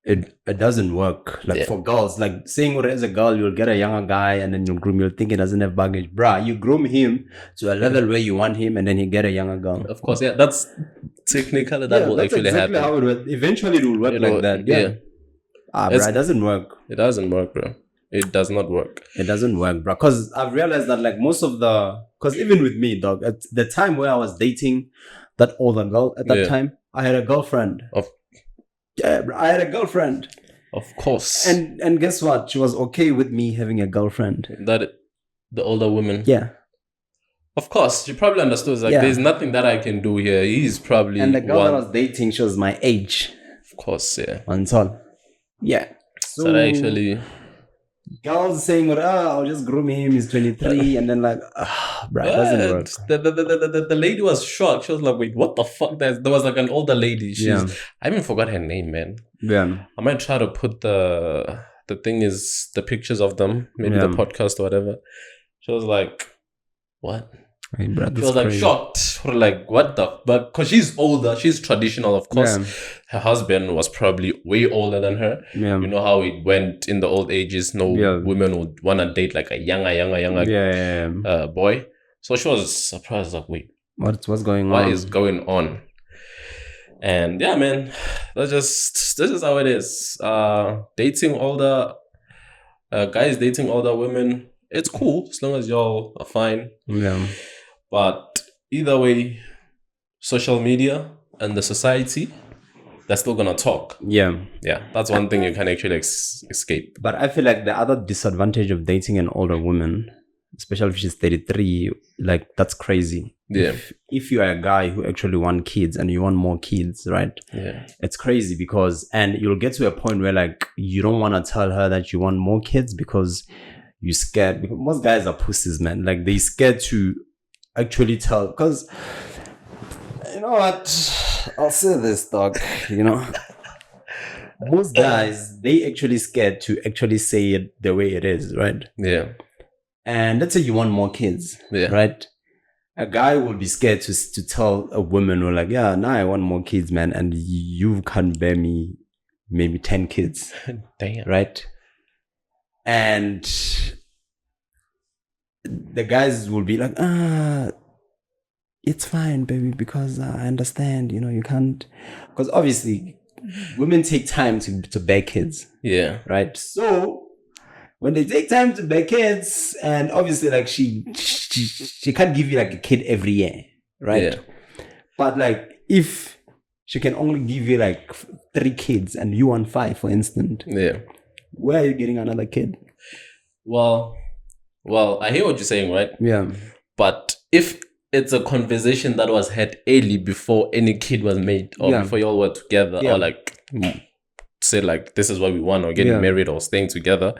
It doesn't work. Like, for girls, like, saying as a girl, you'll get a younger guy and then you'll groom, you'll think he doesn't have baggage. Bruh, you groom him to a level where you want him and then you get a younger girl. Of course, that's technically that will actually happen. How it will. Eventually it will work like that. Yeah. Bruh, it doesn't work. It doesn't work, bro. It does not work. It doesn't work, bro. Because I've realized that, like, because even with me, dog, at the time where I was dating that older girl, at that time, I had a girlfriend. Yeah, bro, I had a girlfriend. Of course. And guess what? She was okay with me having a girlfriend. The older woman. Yeah. Of course. She probably understood. Like, there's nothing that I can do here. He's probably. And the girl that I was dating, she was my age. Of course, yeah. Until. Yeah. So that actually. girls saying, I'll just groom him, he's 23, and then like, bro, it doesn't work. The lady was shocked. She was like, wait, what the fuck? There was like an older lady. I even forgot her name, man. Yeah. I might try to put the thing is the pictures of them, maybe the podcast or whatever. She was like, what? Hey, bro, she was like shocked, like what the fuck? Because she's older, she's traditional, of course. Her husband was probably way older than her. You know how it went in the old ages. No women would want to date like a younger boy. So she was surprised, like, wait, what's going on? What is going on? And yeah, man, this is how it is. Dating older guys, dating older women, it's cool as long as y'all are fine. But either way, social media and the society, they're still gonna talk. Yeah, that's one thing you can actually escape. But I feel like the other disadvantage of dating an older woman, especially if she's 33, like that's crazy. If you are a guy who actually want kids and you want more kids, right? It's crazy because, and you'll get to a point where like you don't want to tell her that you want more kids because you're scared. Because most guys are pussies, man. Like they scared to actually tell, because you know what, I'll say this, dog, you know, most guys, they actually scared to actually say it the way it is, right? And let's say you want more kids, right? A guy will be scared to tell a woman, or like, now I want more kids, man, and you can't bear me maybe 10 kids. Damn. Right? And the guys will be like, it's fine, baby, because I understand, you know, you can't, because obviously women take time to bear kids. Right? So when they take time to bear kids, and obviously like she can't give you like a kid every year, right? But like if she can only give you like 3 kids and you want 5, for instance, where are you getting another kid? Well, I hear what you're saying, right? But if it's a conversation that was had early before any kid was made, or before you all were together, or like say like this is what we want, or getting married or staying together,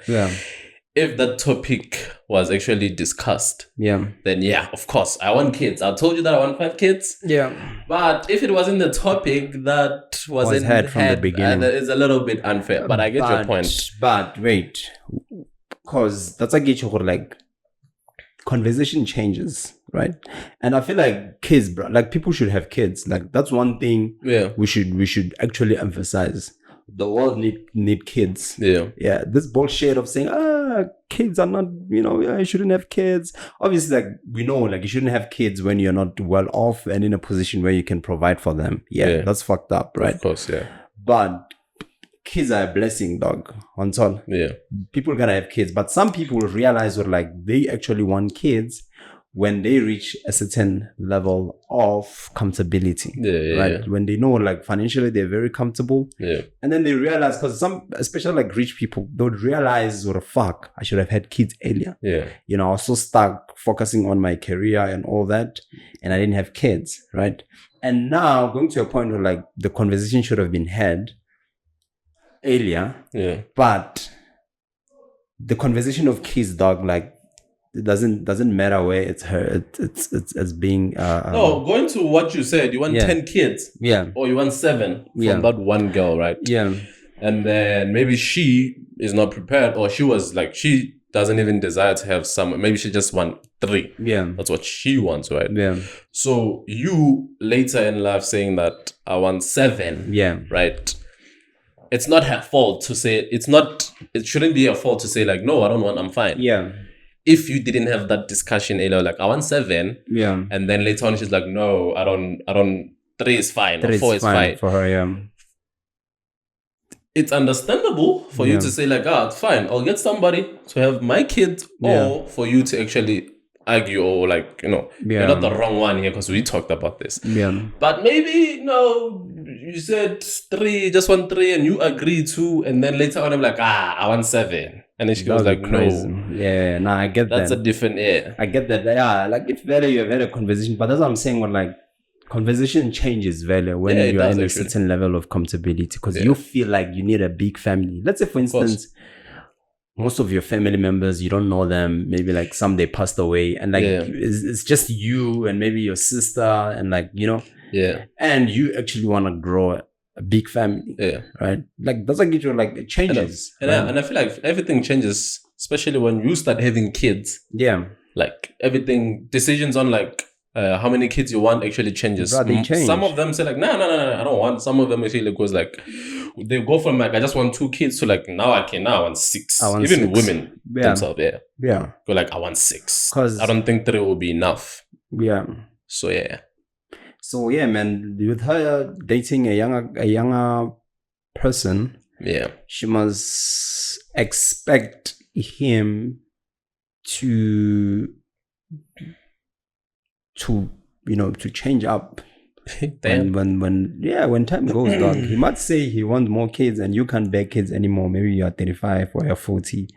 if that topic was actually discussed, then of course I want kids. I told you that I want 5 kids. But if it wasn't the topic that wasn't had from the beginning, it's a little bit unfair. But I get your point. But wait, because that's like conversation changes, right? And I feel like kids, bro, like people should have kids. Like that's one thing we should actually emphasize. The world need kids. This bullshit of saying kids are not, you know, you shouldn't have kids. Obviously, like we know, like you shouldn't have kids when you're not well off and in a position where you can provide for them. That's fucked up, right? Of course, But kids are a blessing, dog. On all. People gotta have kids, but some people realize that like they actually want kids when they reach a certain level of comfortability, right? When they know like financially they're very comfortable, and then they realize, because some, especially like rich people, they would realize, what the fuck, I should have had kids earlier. You know, I was so stuck focusing on my career and all that, and I didn't have kids, right? And now going to a point where like the conversation should have been had earlier, but the conversation of kids, dog, like it doesn't matter where it's her, it's as being no, going to what you said, you want 10 kids, or you want 7 from that one girl, right? And then maybe she is not prepared, or she was like, she doesn't even desire to have some, maybe she just want 3. That's what she wants, right? So you later in life saying that I want 7, right? It's not her fault to say, it shouldn't be her fault to say like, no, I don't want, I'm fine. If you didn't have that discussion earlier, like I want 7, and then later on she's like, no, I don't 3 is fine, 3 or 4 is fine for her. It's understandable for you to say like, it's fine, I'll get somebody to have my kid, or for you to actually argue, or like, you know, you're not the wrong one here because we talked about this. But maybe, no, you said 3, just want 3, and you agree to, and then later on I'm like, I want 7. And then she goes like, crazy. No. I get that. That's a different, I get that. Like if value, you've had a conversation, but that's what I'm saying, when like conversation changes value when you're in a certain level of comfortability, because you feel like you need a big family. Let's say, for instance, most of your family members, you don't know them. Maybe like some they passed away, and like Yeah. it's just you and maybe your sister, and like Yeah. and you actually want to grow a big family, Yeah. right? Like that's like it changes, And I feel like everything changes, especially when you start having kids. Yeah, Like everything, decisions on like how many kids you want actually changes. Bro, they change. Some of them say like, no, I don't want. Some of them actually goes like, they go from like, I just want 2 kids to like, now I want 6. I want Even 6. women Yeah. themselves, Yeah, go like, I want 6. 'Cause- I don't think 3 will be enough. yeah. So yeah. So yeah, man, with her dating a younger person, Yeah. she must expect him to to change up. Damn. When time goes, dog, he might say he wants more kids and you can't bear kids anymore. Maybe you're 35 or you're 40.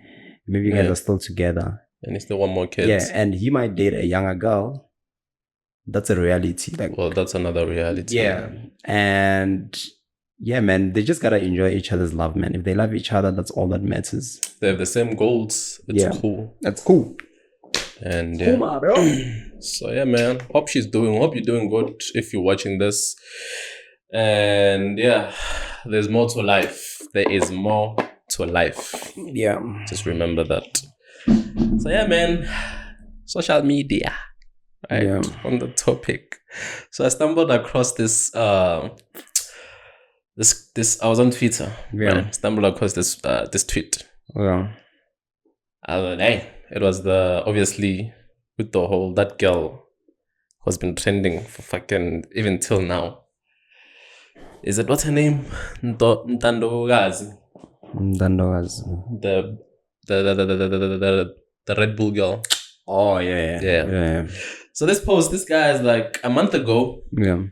Maybe you guys are still together. And he still want more kids. Yeah, and he might date a younger girl. That's a reality. Like, well, that's another reality. yeah. And yeah, man, they just gotta enjoy each other's love, man. If they love each other, that's all that matters. They have the same goals. It's cool. That's cool. And Cool, man, bro. So yeah, man. Hope you're doing good if you're watching this. And yeah, there's more to life. There is more to life. Yeah. Just remember that. So yeah, man. Social media. Right? Yeah. On the topic. So I stumbled across this this I was on Twitter. Yeah. Right? Stumbled across this tweet. Yeah. It was obviously with the whole that girl who's been trending for fucking even till now. Is it what's her name? Ntandokazi. The Red Bull girl. Oh yeah. So this guy is like a month ago. Yeah.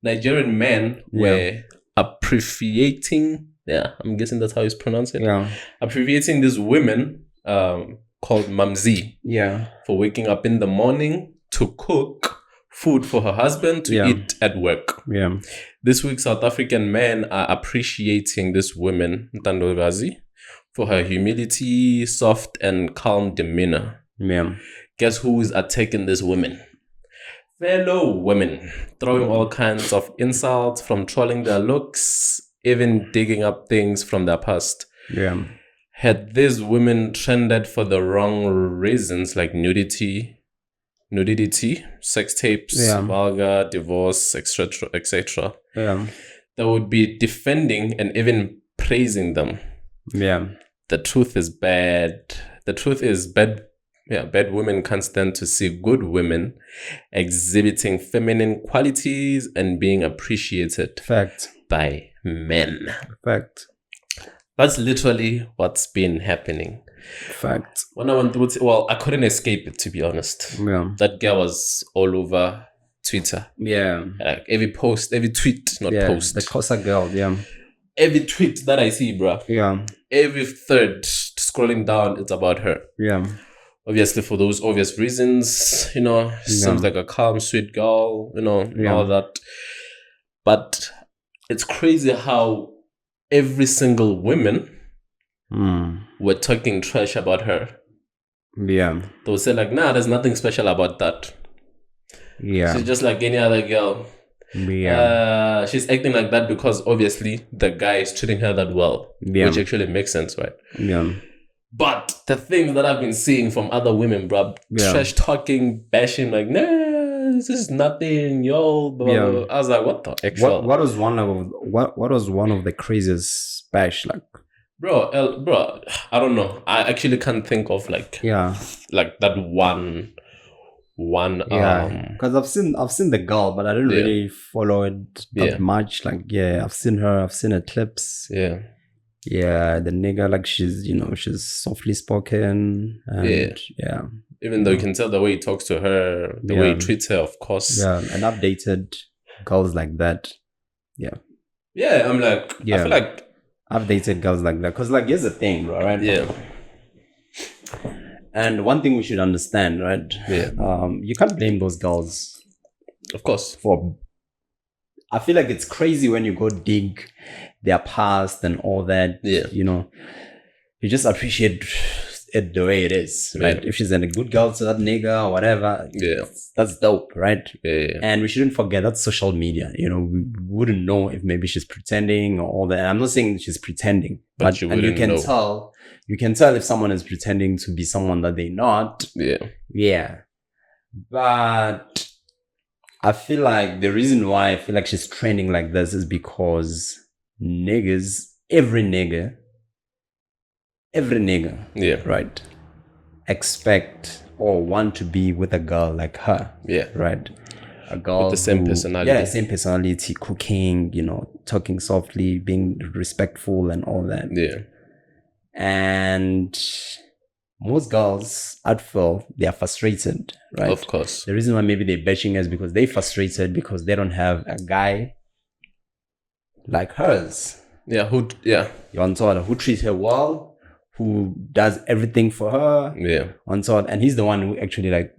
Nigerian men were appreciating. Yeah, I'm guessing that's how you pronounce it. Yeah. Appreciating these women called Mamzi. Yeah. For waking up in the morning to cook food for her husband to eat at work. Yeah. This week, South African men are appreciating this woman, Ntandokazi, for her humility, soft and calm demeanor. Yeah. Guess who is attacking this woman? Fellow women, throwing all kinds of insults, from trolling their looks, even digging up things from their past. Yeah. Had these women trended for the wrong reasons, like nudity, sex tapes, vulgar, divorce, etc., Yeah. they would be defending and even praising them. Yeah. The truth is bad. The truth is bad. Yeah, bad women can't stand to see good women exhibiting feminine qualities and being appreciated Fact. by men. Fact. That's literally what's been happening. Fact. When I went through well, I couldn't escape it, to be honest. Yeah. That girl was all over Twitter. Yeah. Like every post, every tweet, not post. The Kosa girl, yeah. Every tweet that I see, bruh. Yeah. Every third scrolling down, it's about her. Yeah. Obviously, for those obvious reasons, seems like a calm, sweet girl, all that. But it's crazy how every single woman were talking trash about her. Yeah. They would say like, nah, there's nothing special about that. Yeah. She's just like any other girl. Yeah. She's acting like that because obviously the guy is treating her that well. Yeah. Which actually makes sense, right? Yeah. But the things that I've been seeing from other women, bro, trash talking, bashing, like, nah, this is nothing, yo. Blah, blah, blah. I was like, what the actual? What was one of the craziest bash like? Bro, I don't know. I actually can't think of like that one. Because I've seen the girl, but I didn't really follow it that much. Like, I've seen her clips. Yeah, the nigga, like she's softly spoken and even though you can tell the way he talks to her, the way he treats her, of course. Yeah, and updated girls like that. I'm like, I feel like updated girls like that, because like here's the thing, bro, right? And one thing we should understand, right? You can't blame those girls, of course, for. I feel like it's crazy when you go dig their past and all that. you just appreciate it the way it is, right? If she's a good girl to that nigga or whatever, that's dope, right? And we shouldn't forget that's social media. You know, we wouldn't know if maybe she's pretending or all that. I'm not saying she's pretending, but you and you can know. tell. You can tell if someone is pretending to be someone that they're not. Yeah. But I feel like the reason why I feel like she's trending like this is because niggas, every nigga, right, expect or want to be with a girl like her, right, a girl with the same personality, same personality, cooking, you know, talking softly, being respectful and all that, and most girls, I'd feel, they are frustrated, right? Of course. The reason why maybe they're bashing is because they're frustrated because they don't have a guy like hers. Who treats her well, who does everything for her. And he's the one who actually, like,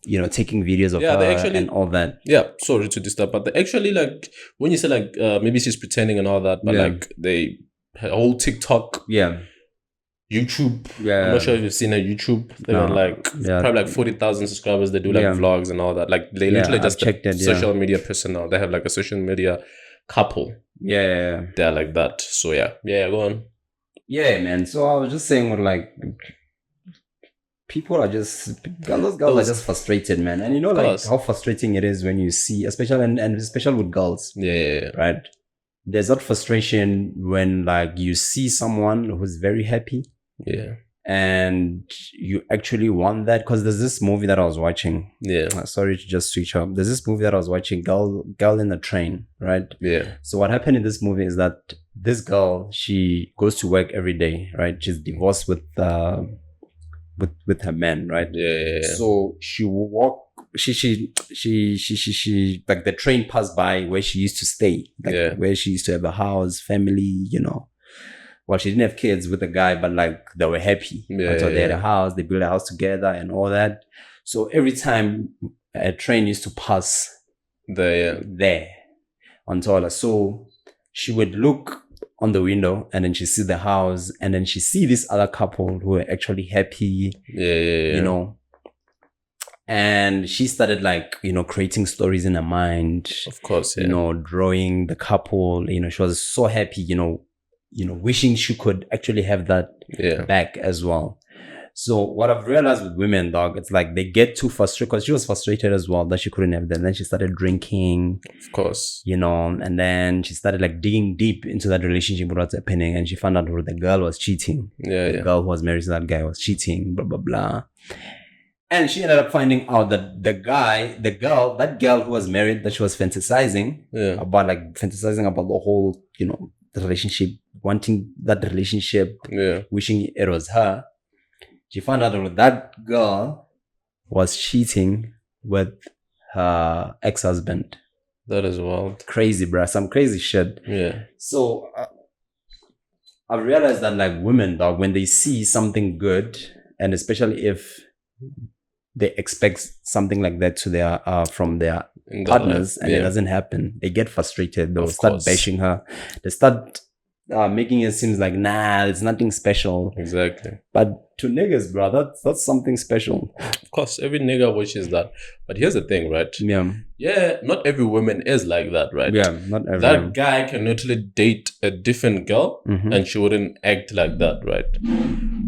you know, taking videos of her and all that. Sorry to disturb, but they actually, like, when you say, like, maybe she's pretending and all that, but like her whole TikTok, YouTube, I'm not sure if you've seen her YouTube. They were like probably like 40,000 subscribers. They do like vlogs and all that. Like they literally just social media person now. They have like a social media couple. They're like that. So go on. Yeah, man. So I was just saying, like, people are just, those girls are just frustrated, man. And you know, like, how frustrating it is when you see, especially and especially with girls. Right. There's that frustration when, like, you see someone who's very happy. And you actually want that, because there's this movie that I was watching. Sorry to just switch up. There's this movie that I was watching, Girl in the Train, right? So what happened in this movie is that this girl, she goes to work every day, right? She's divorced with her man, right? So she walk. She like, the train passed by where she used to stay, like where she used to have a house, family, you know. Well, she didn't have kids with the guy, but like, they were happy until they had a house, they built a house together and all that. So every time a train used to pass there until her, so she would look on the window and then she see the house and then she see this other couple who are actually happy, you know. And she started, like, you know, creating stories in her mind. Of course, you know, drawing the couple. You know, she was so happy, you know, wishing she could actually have that back as well. So what I've realized with women, dog, it's like they get too frustrated, because she was frustrated as well that she couldn't have that. And then she started drinking. Of course. You know, and then she started, like, digging deep into that relationship, what's happening. And she found out that the girl was cheating. The girl who was married to that guy was cheating, blah, blah, blah. And she ended up finding out that that girl who was married, that she was fantasizing about the whole, you know, the relationship, wanting that relationship, wishing it was her. She found out that that girl was cheating with her ex-husband. That is wild. Crazy, bruh. Some crazy shit. So I realized that, like, women, dog, when they see something good, and especially if they expect something like that to their from their partners, and it doesn't happen, they get frustrated. They'll start bashing her. They start making it seem like, nah, it's nothing special. Exactly. But to niggas, bro, that's something special. Of course, every nigga wishes that. But here's the thing, right? Not every woman is like that, right? Not every. That guy can literally date a different girl, and she wouldn't act like that, right?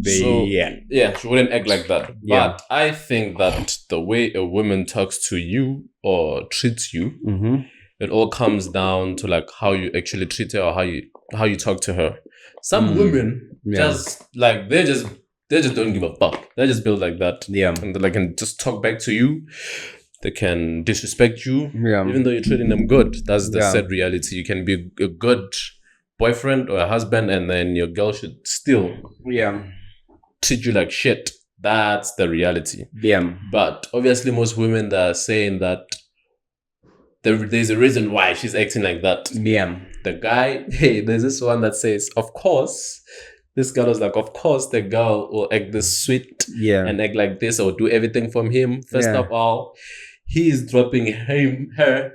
She wouldn't act like that. But I think that the way a woman talks to you or treats you, it all comes down to, like, how you actually treat her or how you talk to her. Some women just, like, they just don't give a fuck. They're just built like that. And they can just talk back to you. They can disrespect you, even though you're treating them good. That's the sad reality. You can be a good boyfriend or a husband, and then your girl should still treat you like shit. That's the reality. But obviously, most women that are saying that there's a reason why she's acting like that. The guy, there's this one that says, of course, this girl was like, of course the girl will act this sweet and act like this or do everything from him. First of all, he is dropping her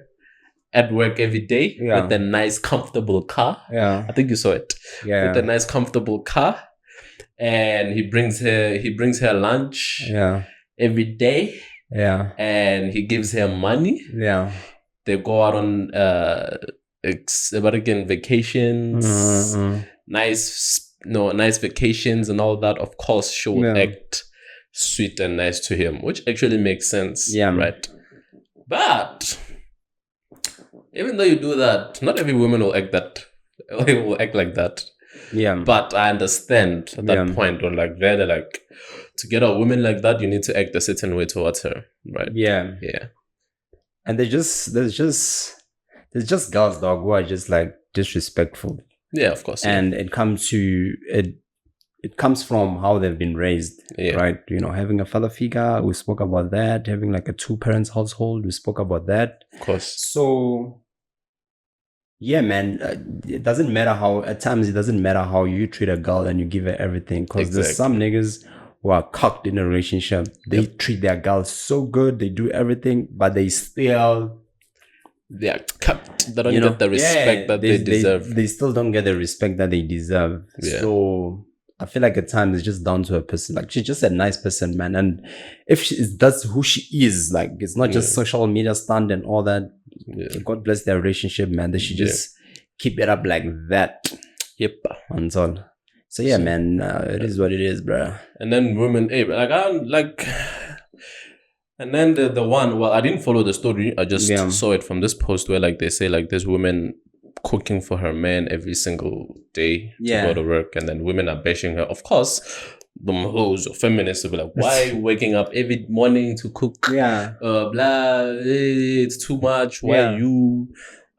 at work every day with a nice, comfortable car. I think you saw it. With a nice, comfortable car. and he brings her lunch Yeah. every day, Yeah. and he gives her money. Yeah. They go out on vacations, nice vacations and all that. Of course, she will act sweet and nice to him, which actually makes sense, right? But even though you do that, not every woman will act like that. Yeah. But I understand at that point, or like they're like, to get a woman like that, you need to act a certain way towards her, right? Yeah. Yeah. And there's just girls, dog, who are just like disrespectful. Yeah, of course. And it comes from how they've been raised, right? You know, having a father figure, we spoke about that. Having like a 2-parents household, we spoke about that. Of course. So, yeah, man, it doesn't matter how, at times, it doesn't matter how you treat a girl and you give her everything. Because there's some niggas who are cocked in a relationship. They treat their girls so good, they do everything, but they still... They are cut. They don't get the respect that they deserve. They still don't get the respect that they deserve. Yeah. So I feel like at times it's just down to a person. Like, she's just a nice person, man. And if that's who she is, like, it's not just social media stunt and all that. Yeah. God bless their relationship, man. They should just keep it up like that. Yep. And all. So yeah, man, it is what it is, bro. And then women, and then the one, well, I didn't follow the story. I just saw it from this post where like they say like there's women cooking for her man every single day to go to work, and then women are bashing her. Of course, the hoes or feminists will be like, why are you waking up every morning to cook? It's too much. Why are you?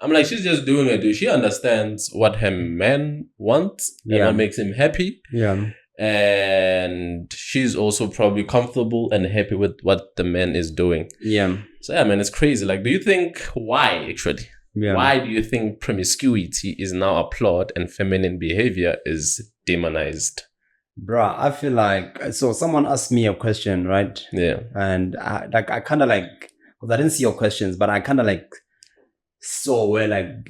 I'm like, she's just doing it. She understands what her man wants and what makes him happy. Yeah. And she's also probably comfortable and happy with what the man is doing. Yeah. So yeah, man, it's crazy. Like, do you think why do you think promiscuity is now applauded and feminine behavior is demonized? Bruh, I feel like, so someone asked me a question, right? Yeah. And I kind of like, because I didn't see your questions, but I kind of like saw where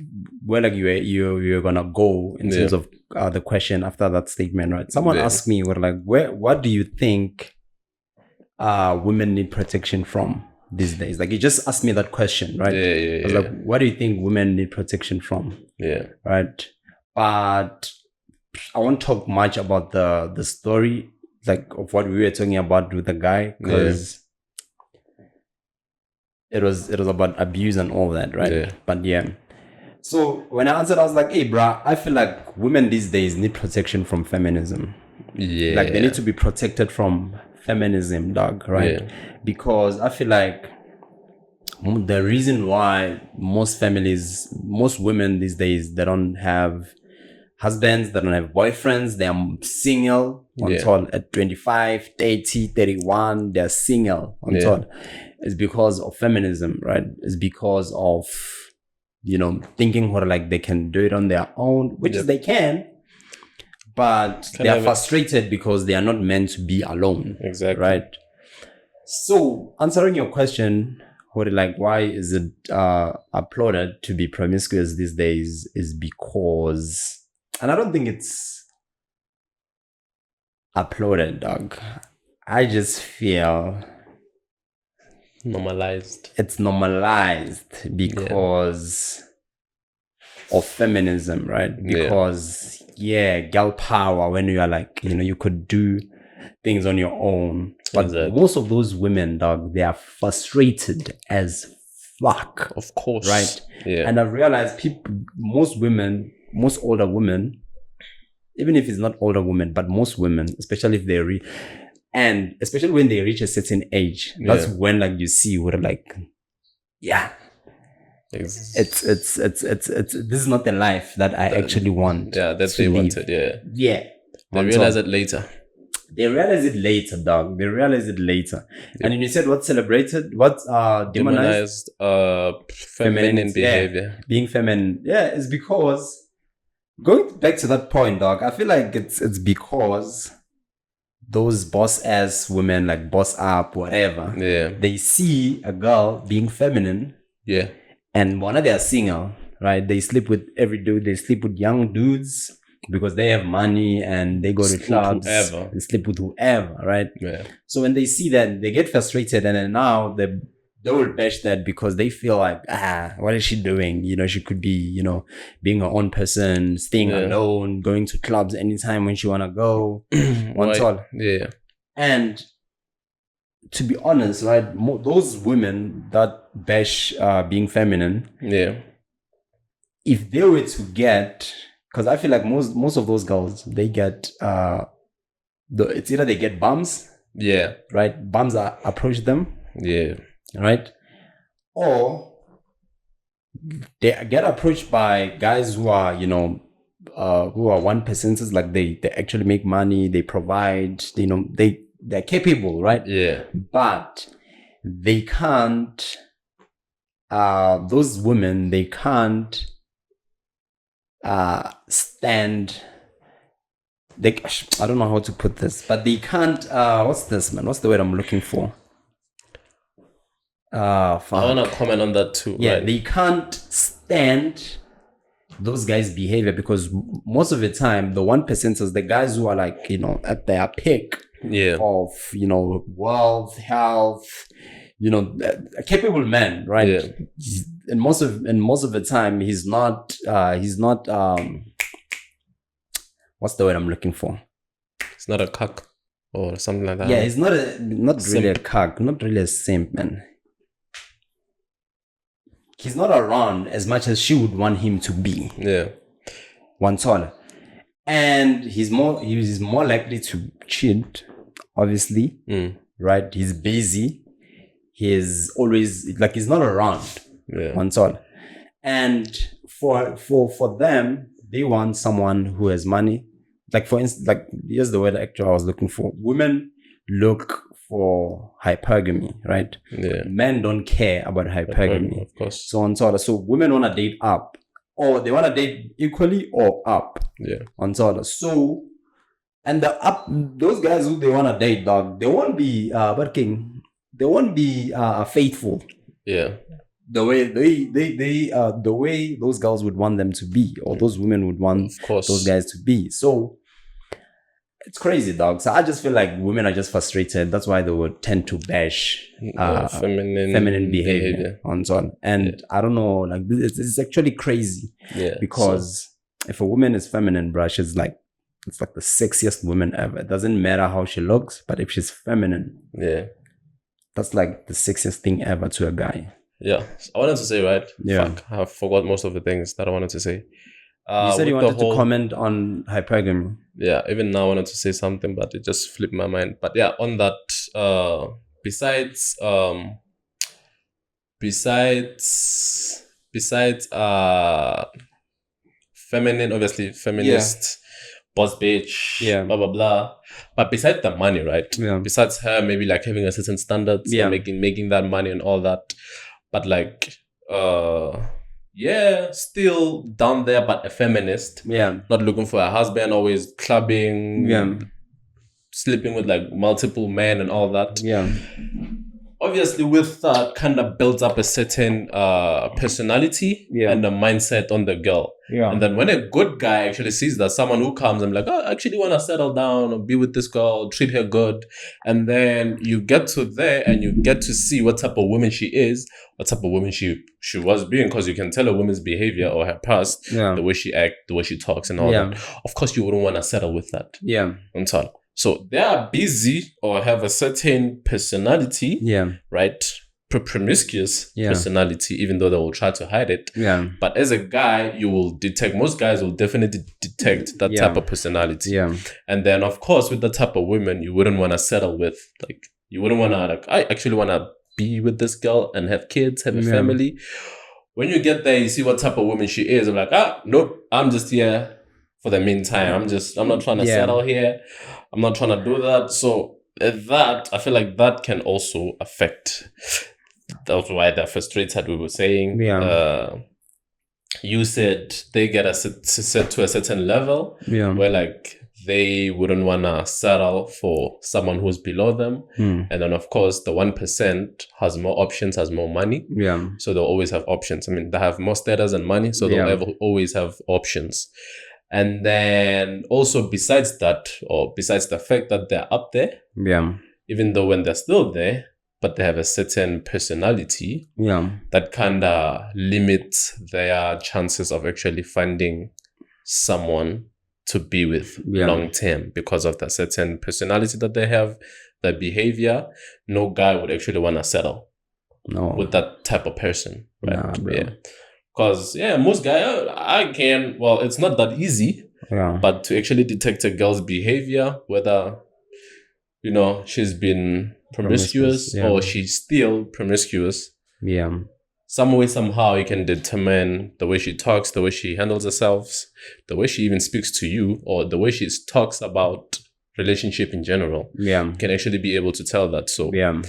you're gonna go in terms of the question after that statement, right? Someone asked me, what do you think women need protection from these days? Like, you just asked me that question, right? I was like, what do you think women need protection from? Yeah. Right. But I won't talk much about the story, like, of what we were talking about with the guy, because it was about abuse and all that, right? Yeah. But yeah. So when I answered, I was like, hey, bruh, I feel like women these days need protection from feminism. Yeah. Like, they need to be protected from feminism, dog, right? Yeah. Because I feel like the reason why most women these days, they don't have husbands, they don't have boyfriends, they are single until at 25, 30, 31, they're single until it's because of feminism, right? It's because of, you know, thinking what, like, they can do it on their own, which is they can, but they are frustrated because they are not meant to be alone. Exactly. Right? So, answering your question, why is it applauded to be promiscuous these days, is because, and I don't think it's applauded, dog. I just feel normalized. It's normalized because of feminism, right? Because girl power, when you are like, you know, you could do things on your own. But most of those women, dog, they are frustrated as fuck. Of course. Right? Yeah. And I've realized most older women, even if it's not older women, but most women, especially if they're and especially when they reach a certain age, that's when, like, you see what, like, it's this is not the life that I actually want. Yeah, that they wanted. Yeah. They realize it later. They realize it later, dog. They realize it later. And then you said what's celebrated? What's demonized? Feminine behavior. Being feminine. Yeah, it's because, going back to that point, dog, I feel like it's because those boss-ass women, like boss up, whatever, they see a girl being feminine. Yeah. And one of they are single, right? They sleep with every dude. They sleep with young dudes. because they have money and they go to Sleep with clubs whoever. and sleep with whoever, right? Yeah. So when they see that, they get frustrated, and then now they will bash that because they feel like, what is she doing? You know, she could be, you know, being her own person, staying Yeah. alone, going to clubs anytime when she wanna go. Once Right. all. Yeah. And to be honest, right, those women that bash being feminine, Yeah. if they were to get, because I feel like most of those girls, they get it's either they get bums, Yeah. right? Bums approach them, Yeah. right? Or they get approached by guys who are, you know, who are one percenters, like they actually make money, they provide, you know, they're capable, right? Yeah. But they can't, those women, they can't stand, I don't know how to put this, but they can't, what's this, man? What's the word I'm looking for? I want to comment on that too. Yeah, right? they can't stand those guys' behavior, because most of the time, the one percenters, the guys who are like, you know, at their peak Yeah. of, you know, wealth, health, you know, a capable man, right? Yeah. And most of the time, he's not what's the word I'm looking for? It's not a cuck or something like that. Yeah, he's not really a Simp. cuck, not really a simp, man. He's not around as much as she would want him to be. Yeah. One taller. And he's more likely to cheat, obviously. Right? He's busy. He's always like, he's not around. Yeah. One taller. And for them, they want someone who has money. Like, for instance, like, here's the word actually I was looking for. Women look for hypergamy, right? Yeah. Men don't care about hypergamy. Of course. So on sort of. So women want to date up, or they want to date equally or up. Yeah. On sort of. So, and the up, those guys who they want to date, dog, they won't be working. They won't be faithful. Yeah. The way those girls would want them to be, or those women would want Of course. those guys to be. So it's crazy, dog. So I just feel like women are just frustrated. That's why they would tend to bash feminine behavior on son. And I don't know, like, it's actually crazy. Yeah. Because if a woman is feminine, bruh, she's like, it's like the sexiest woman ever. It doesn't matter how she looks, but if she's feminine, yeah, that's like the sexiest thing ever to a guy. Yeah. I wanted to say, right? Yeah. Fuck, I forgot most of the things that I wanted to say. You said you wanted to comment on hypergamy. Yeah, even now I wanted to say something, but it just flipped my mind. But yeah, on that, besides feminine, obviously feminist, boss bitch, blah blah blah. But besides the money, right? Yeah. Besides her maybe like having a certain standards, making that money and all that, but like still down there, but a feminist. Yeah. Not looking for a husband, always clubbing, sleeping with like multiple men and all that. Yeah. Obviously, with that, kind of builds up a certain personality and a mindset on the girl. Yeah. And then when a good guy actually sees that, someone who comes and like, oh, I actually want to settle down or be with this girl, treat her good. And then you get to there and you get to see what type of woman she is, what type of woman she was being, because you can tell a woman's behavior or her past, the way she acts, the way she talks and all that. Of course, you wouldn't want to settle with that. Yeah. Until. So they are busy or have a certain personality, right? Promiscuous personality, even though they will try to hide it. Yeah. But as a guy, you will detect, most guys will definitely detect that type of personality. Yeah. And then, of course, with the type of women you wouldn't want to settle with, like, you wouldn't want to, like, I actually want to be with this girl and have kids, have a family. When you get there, you see what type of woman she is. I'm like, nope, I'm just here for the meantime. I'm not trying to settle here. I'm not trying to do that. So that, I feel like that can also affect. That's why they're frustrated, we were saying. Yeah. You said they get set to a certain level where like they wouldn't want to settle for someone who's below them. And then, of course, the 1% has more options, has more money. Yeah. So they'll always have options. I mean, they have more status and money, so they'll always have options. And then also besides that, or besides the fact that they're up there, Yeah. even though when they're still there, but they have a certain personality Yeah. that kind of limits their chances of actually finding someone to be with long term because of the certain personality that they have, the behavior. No guy would actually want to settle with that type of person, right? Nah, bro. Yeah. Because, most guys, I can, well, it's not that easy, but to actually detect a girl's behavior, whether, she's been promiscuous or she's still promiscuous. Yeah. Some way, somehow, you can determine the way she talks, the way she handles herself, the way she even speaks to you, or the way she talks about relationship in general. Yeah. You can actually be able to tell that. So, Yeah.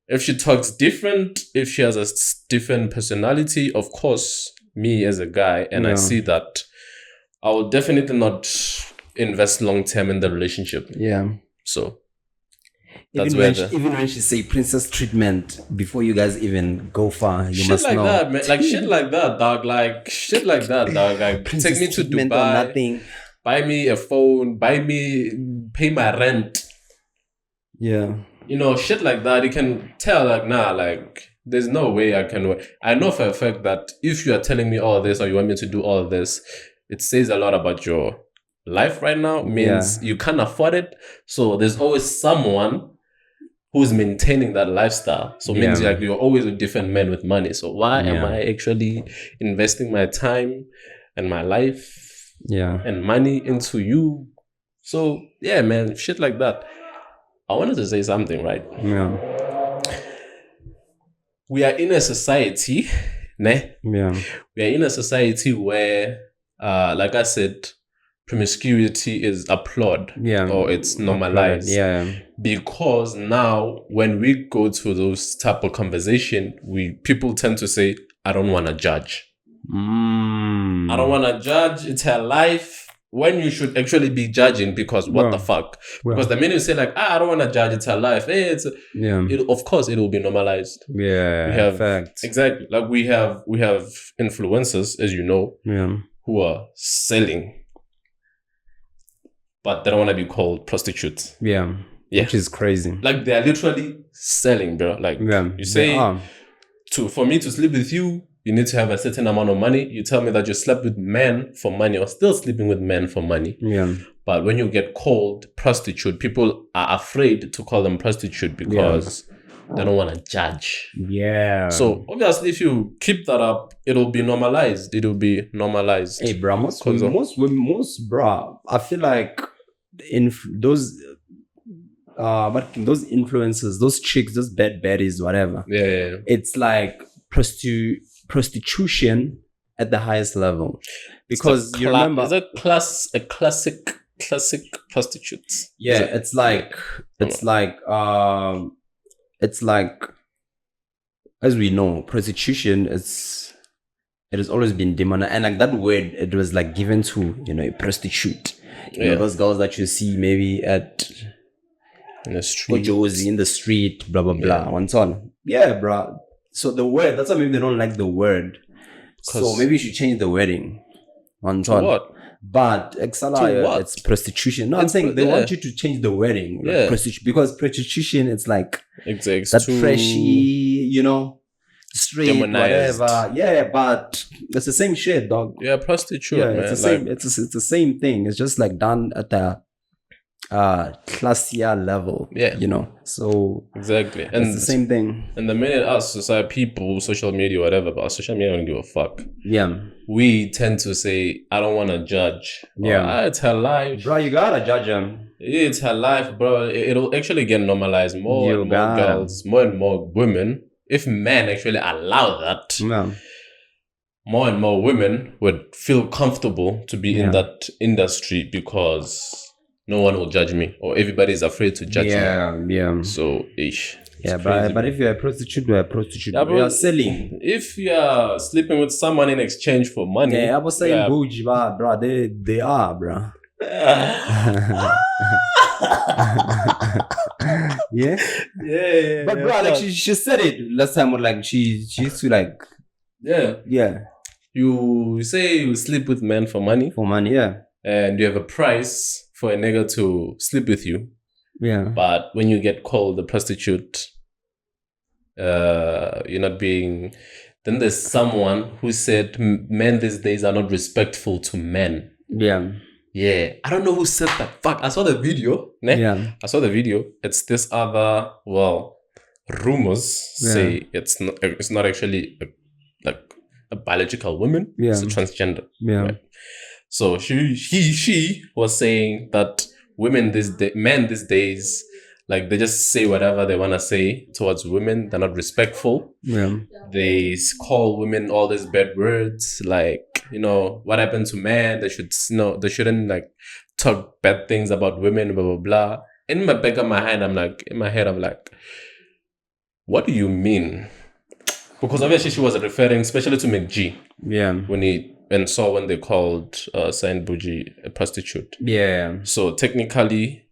if she talks different, if she has a different personality, of course, me as a guy, and I see that, I will definitely not invest long term in the relationship. Yeah. So even when she say princess treatment before you guys even go far, you must know. That, man. Like shit like that, dog. Like shit like that, dog. Like take me to Dubai, nothing. Buy me a phone, pay my rent. Yeah. Shit like that. You can tell, like, nah, like, there's no way I can work. I know for a fact that if you are telling me all this or you want me to do all this, it says a lot about your life right now. Means you can't afford it. So there's always someone who's maintaining that lifestyle. So it means like you're always with different men with money. So why am I actually investing my time and my life and money into you? So yeah, man, shit like that. I wanted to say something, right? Yeah. We are in a society, ne? Yeah. We are in a society where, like I said, promiscuity is applauded or it's normalized. Yeah. Because now when we go to those type of conversation, people tend to say, I don't want to judge. I don't want to judge. It's her life. When you should actually be judging, because what the fuck? Because the minute you say like, I don't want to judge, it's her life. Hey, of course it will be normalized. Yeah, we have facts. Exactly. Like we have influencers, as you know, who are selling, but they don't want to be called prostitutes. Yeah, which is crazy. Like they're literally selling, bro. Like you say, for me to sleep with you, you need to have a certain amount of money. You tell me that you slept with men for money or still sleeping with men for money. Yeah. But when you get called prostitute, people are afraid to call them prostitute because they don't want to judge. Yeah. So obviously, if you keep that up, it'll be normalized. Hey, bro, most, bro, I feel like those influencers, those chicks, those bad baddies, whatever. Yeah. It's like prostitution at the highest level, because you remember, is a classic prostitutes. Yeah, it's like as we know, prostitution it has always been demonized, and like that word, it was like given to a prostitute. You know, those girls that you see maybe in the street, blah blah blah, and so on. Yeah, bro. So the word, that's why maybe they don't like the word. So maybe you should change the wording. What? But it's prostitution. No, I'm saying they want you to change the wording. Like prostitution, because prostitution, it's like that freshy, straight, demonized. Whatever. Yeah, but it's the same shit, dog. Yeah, prostitute. Yeah, man. it's the same. It's the same thing. It's just like done at the classier level. Yeah, So exactly, and it's the same thing. And the minute us society people, social media, whatever, but social media don't give a fuck. Yeah, we tend to say, I don't want to judge. Yeah, it's her life, bro. You gotta judge them. It's her life, bro. It'll actually get normalized. More and more girls, more and more women. If men actually allow that, more and more women would feel comfortable to be in that industry because no one will judge me, or everybody is afraid to judge me. Yeah. So, but if you're a prostitute, you're a prostitute. Yeah, you are selling. If you are sleeping with someone in exchange for money. Yeah, I was saying bougie, bro. They are, bro. Yeah. But bro, like she said it last time. Like she used to like. Yeah. Yeah. You say you sleep with men for money. For money, yeah. and you have a price for a nigga to sleep with you. Yeah. But when you get called a prostitute, you're not being. Then there's someone who said men these days are not respectful to men. Yeah. Yeah, I don't know who said that. Fuck, I saw the video. Ne? Yeah. I saw the video. It's this other, rumors say it's not actually a biological woman. Yeah. It's a transgender. Yeah. Right? So she was saying that men these days, like they just say whatever they want to say towards women. They're not respectful. Yeah. They call women all these bad words, like, what happened to men? They shouldn't like talk bad things about women, blah blah blah. In my back of my head, I'm like, what do you mean? Because obviously she was referring especially to McG. Yeah. When they called Saint Buji a prostitute. Yeah. So technically,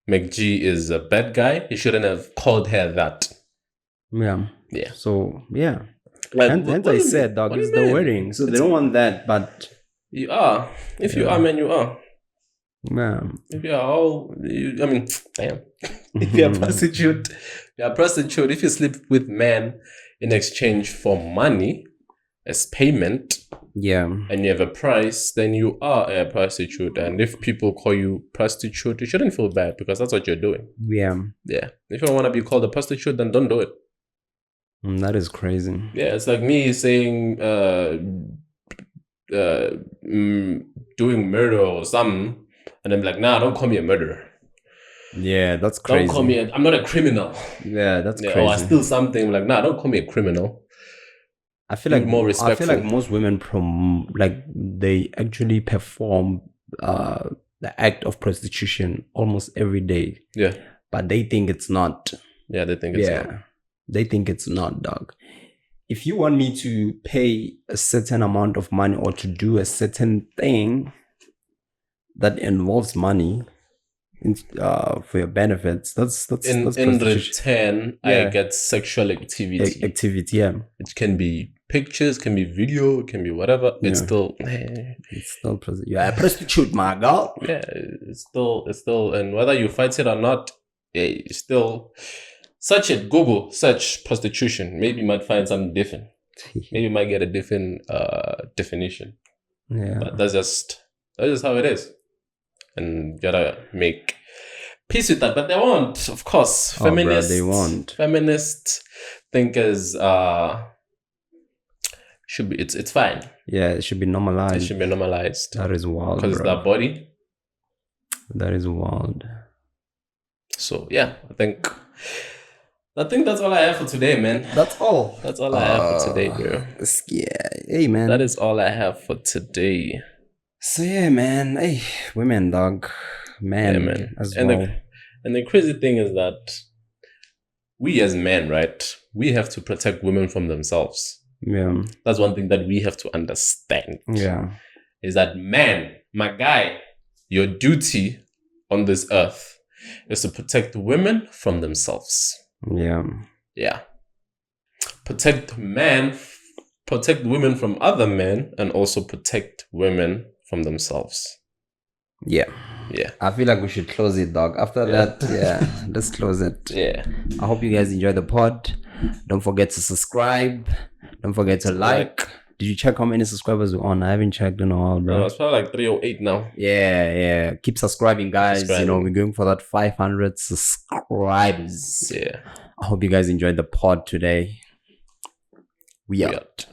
McG is a bad guy. He shouldn't have called her that. Yeah. Yeah. So yeah. Like, and I said, dog, it's the wedding. So they don't want that, but you are. If you are, man, you are. Yeah. If you are damn. If you're a prostitute, If you sleep with men in exchange for money as payment, and you have a price, then you are a prostitute. And if people call you prostitute, you shouldn't feel bad because that's what you're doing. Yeah. Yeah. If you don't want to be called a prostitute, then don't do it. That is crazy. Yeah, it's like me saying doing murder or something, and I'm like, nah, don't call me a murderer. Yeah, that's crazy. Don't call me I'm not a criminal. Yeah, that's crazy. Or I steal something, like, nah, don't call me a criminal. I feel like more respectful. I feel like most women they actually perform the act of prostitution almost every day. Yeah. But they think it's not. Yeah, they think it's not. They think it's not, dog. If you want me to pay a certain amount of money or to do a certain thing that involves money for your benefits, that's in return, I get sexual activity. Yeah. It can be pictures, can be video, it can be whatever. Yeah. It's still you're a prostitute, my girl. Yeah, it's still, and whether you fight it or not, it's still. Search prostitution. Maybe you might find something different. Maybe you might get a different definition. Yeah. But that's just how it is. And you gotta make peace with that. But they won't, of course. Feminists, they won't. Feminist thinkers should be it's fine. Yeah, it should be normalized. It should be normalized. That is wild. Because it's their body. That is wild. So yeah, I think that's all I have for today, man. That's all. That's all I have for today, bro. Yeah. Hey, man. That is all I have for today. So yeah, man. Hey, women, dog. Man, yeah, man. As well. And the crazy thing is that we as men, right? We have to protect women from themselves. Yeah. That's one thing that we have to understand. Yeah. Is that, man, my guy, your duty on this earth is to protect women from themselves. Yeah. Yeah. Protect women from other men, and also protect women from themselves. Yeah. Yeah. I feel like we should close it, dog. After that, let's close it. Yeah. I hope you guys enjoyed the pod. Don't forget to subscribe. Don't forget to like. Did you check how many subscribers we're on? I haven't checked in a while, bro. No, it's probably like 308 now. Yeah. Keep subscribing, guys. You know, we're going for that 500 subscribers. Yeah. I hope you guys enjoyed the pod today. We out.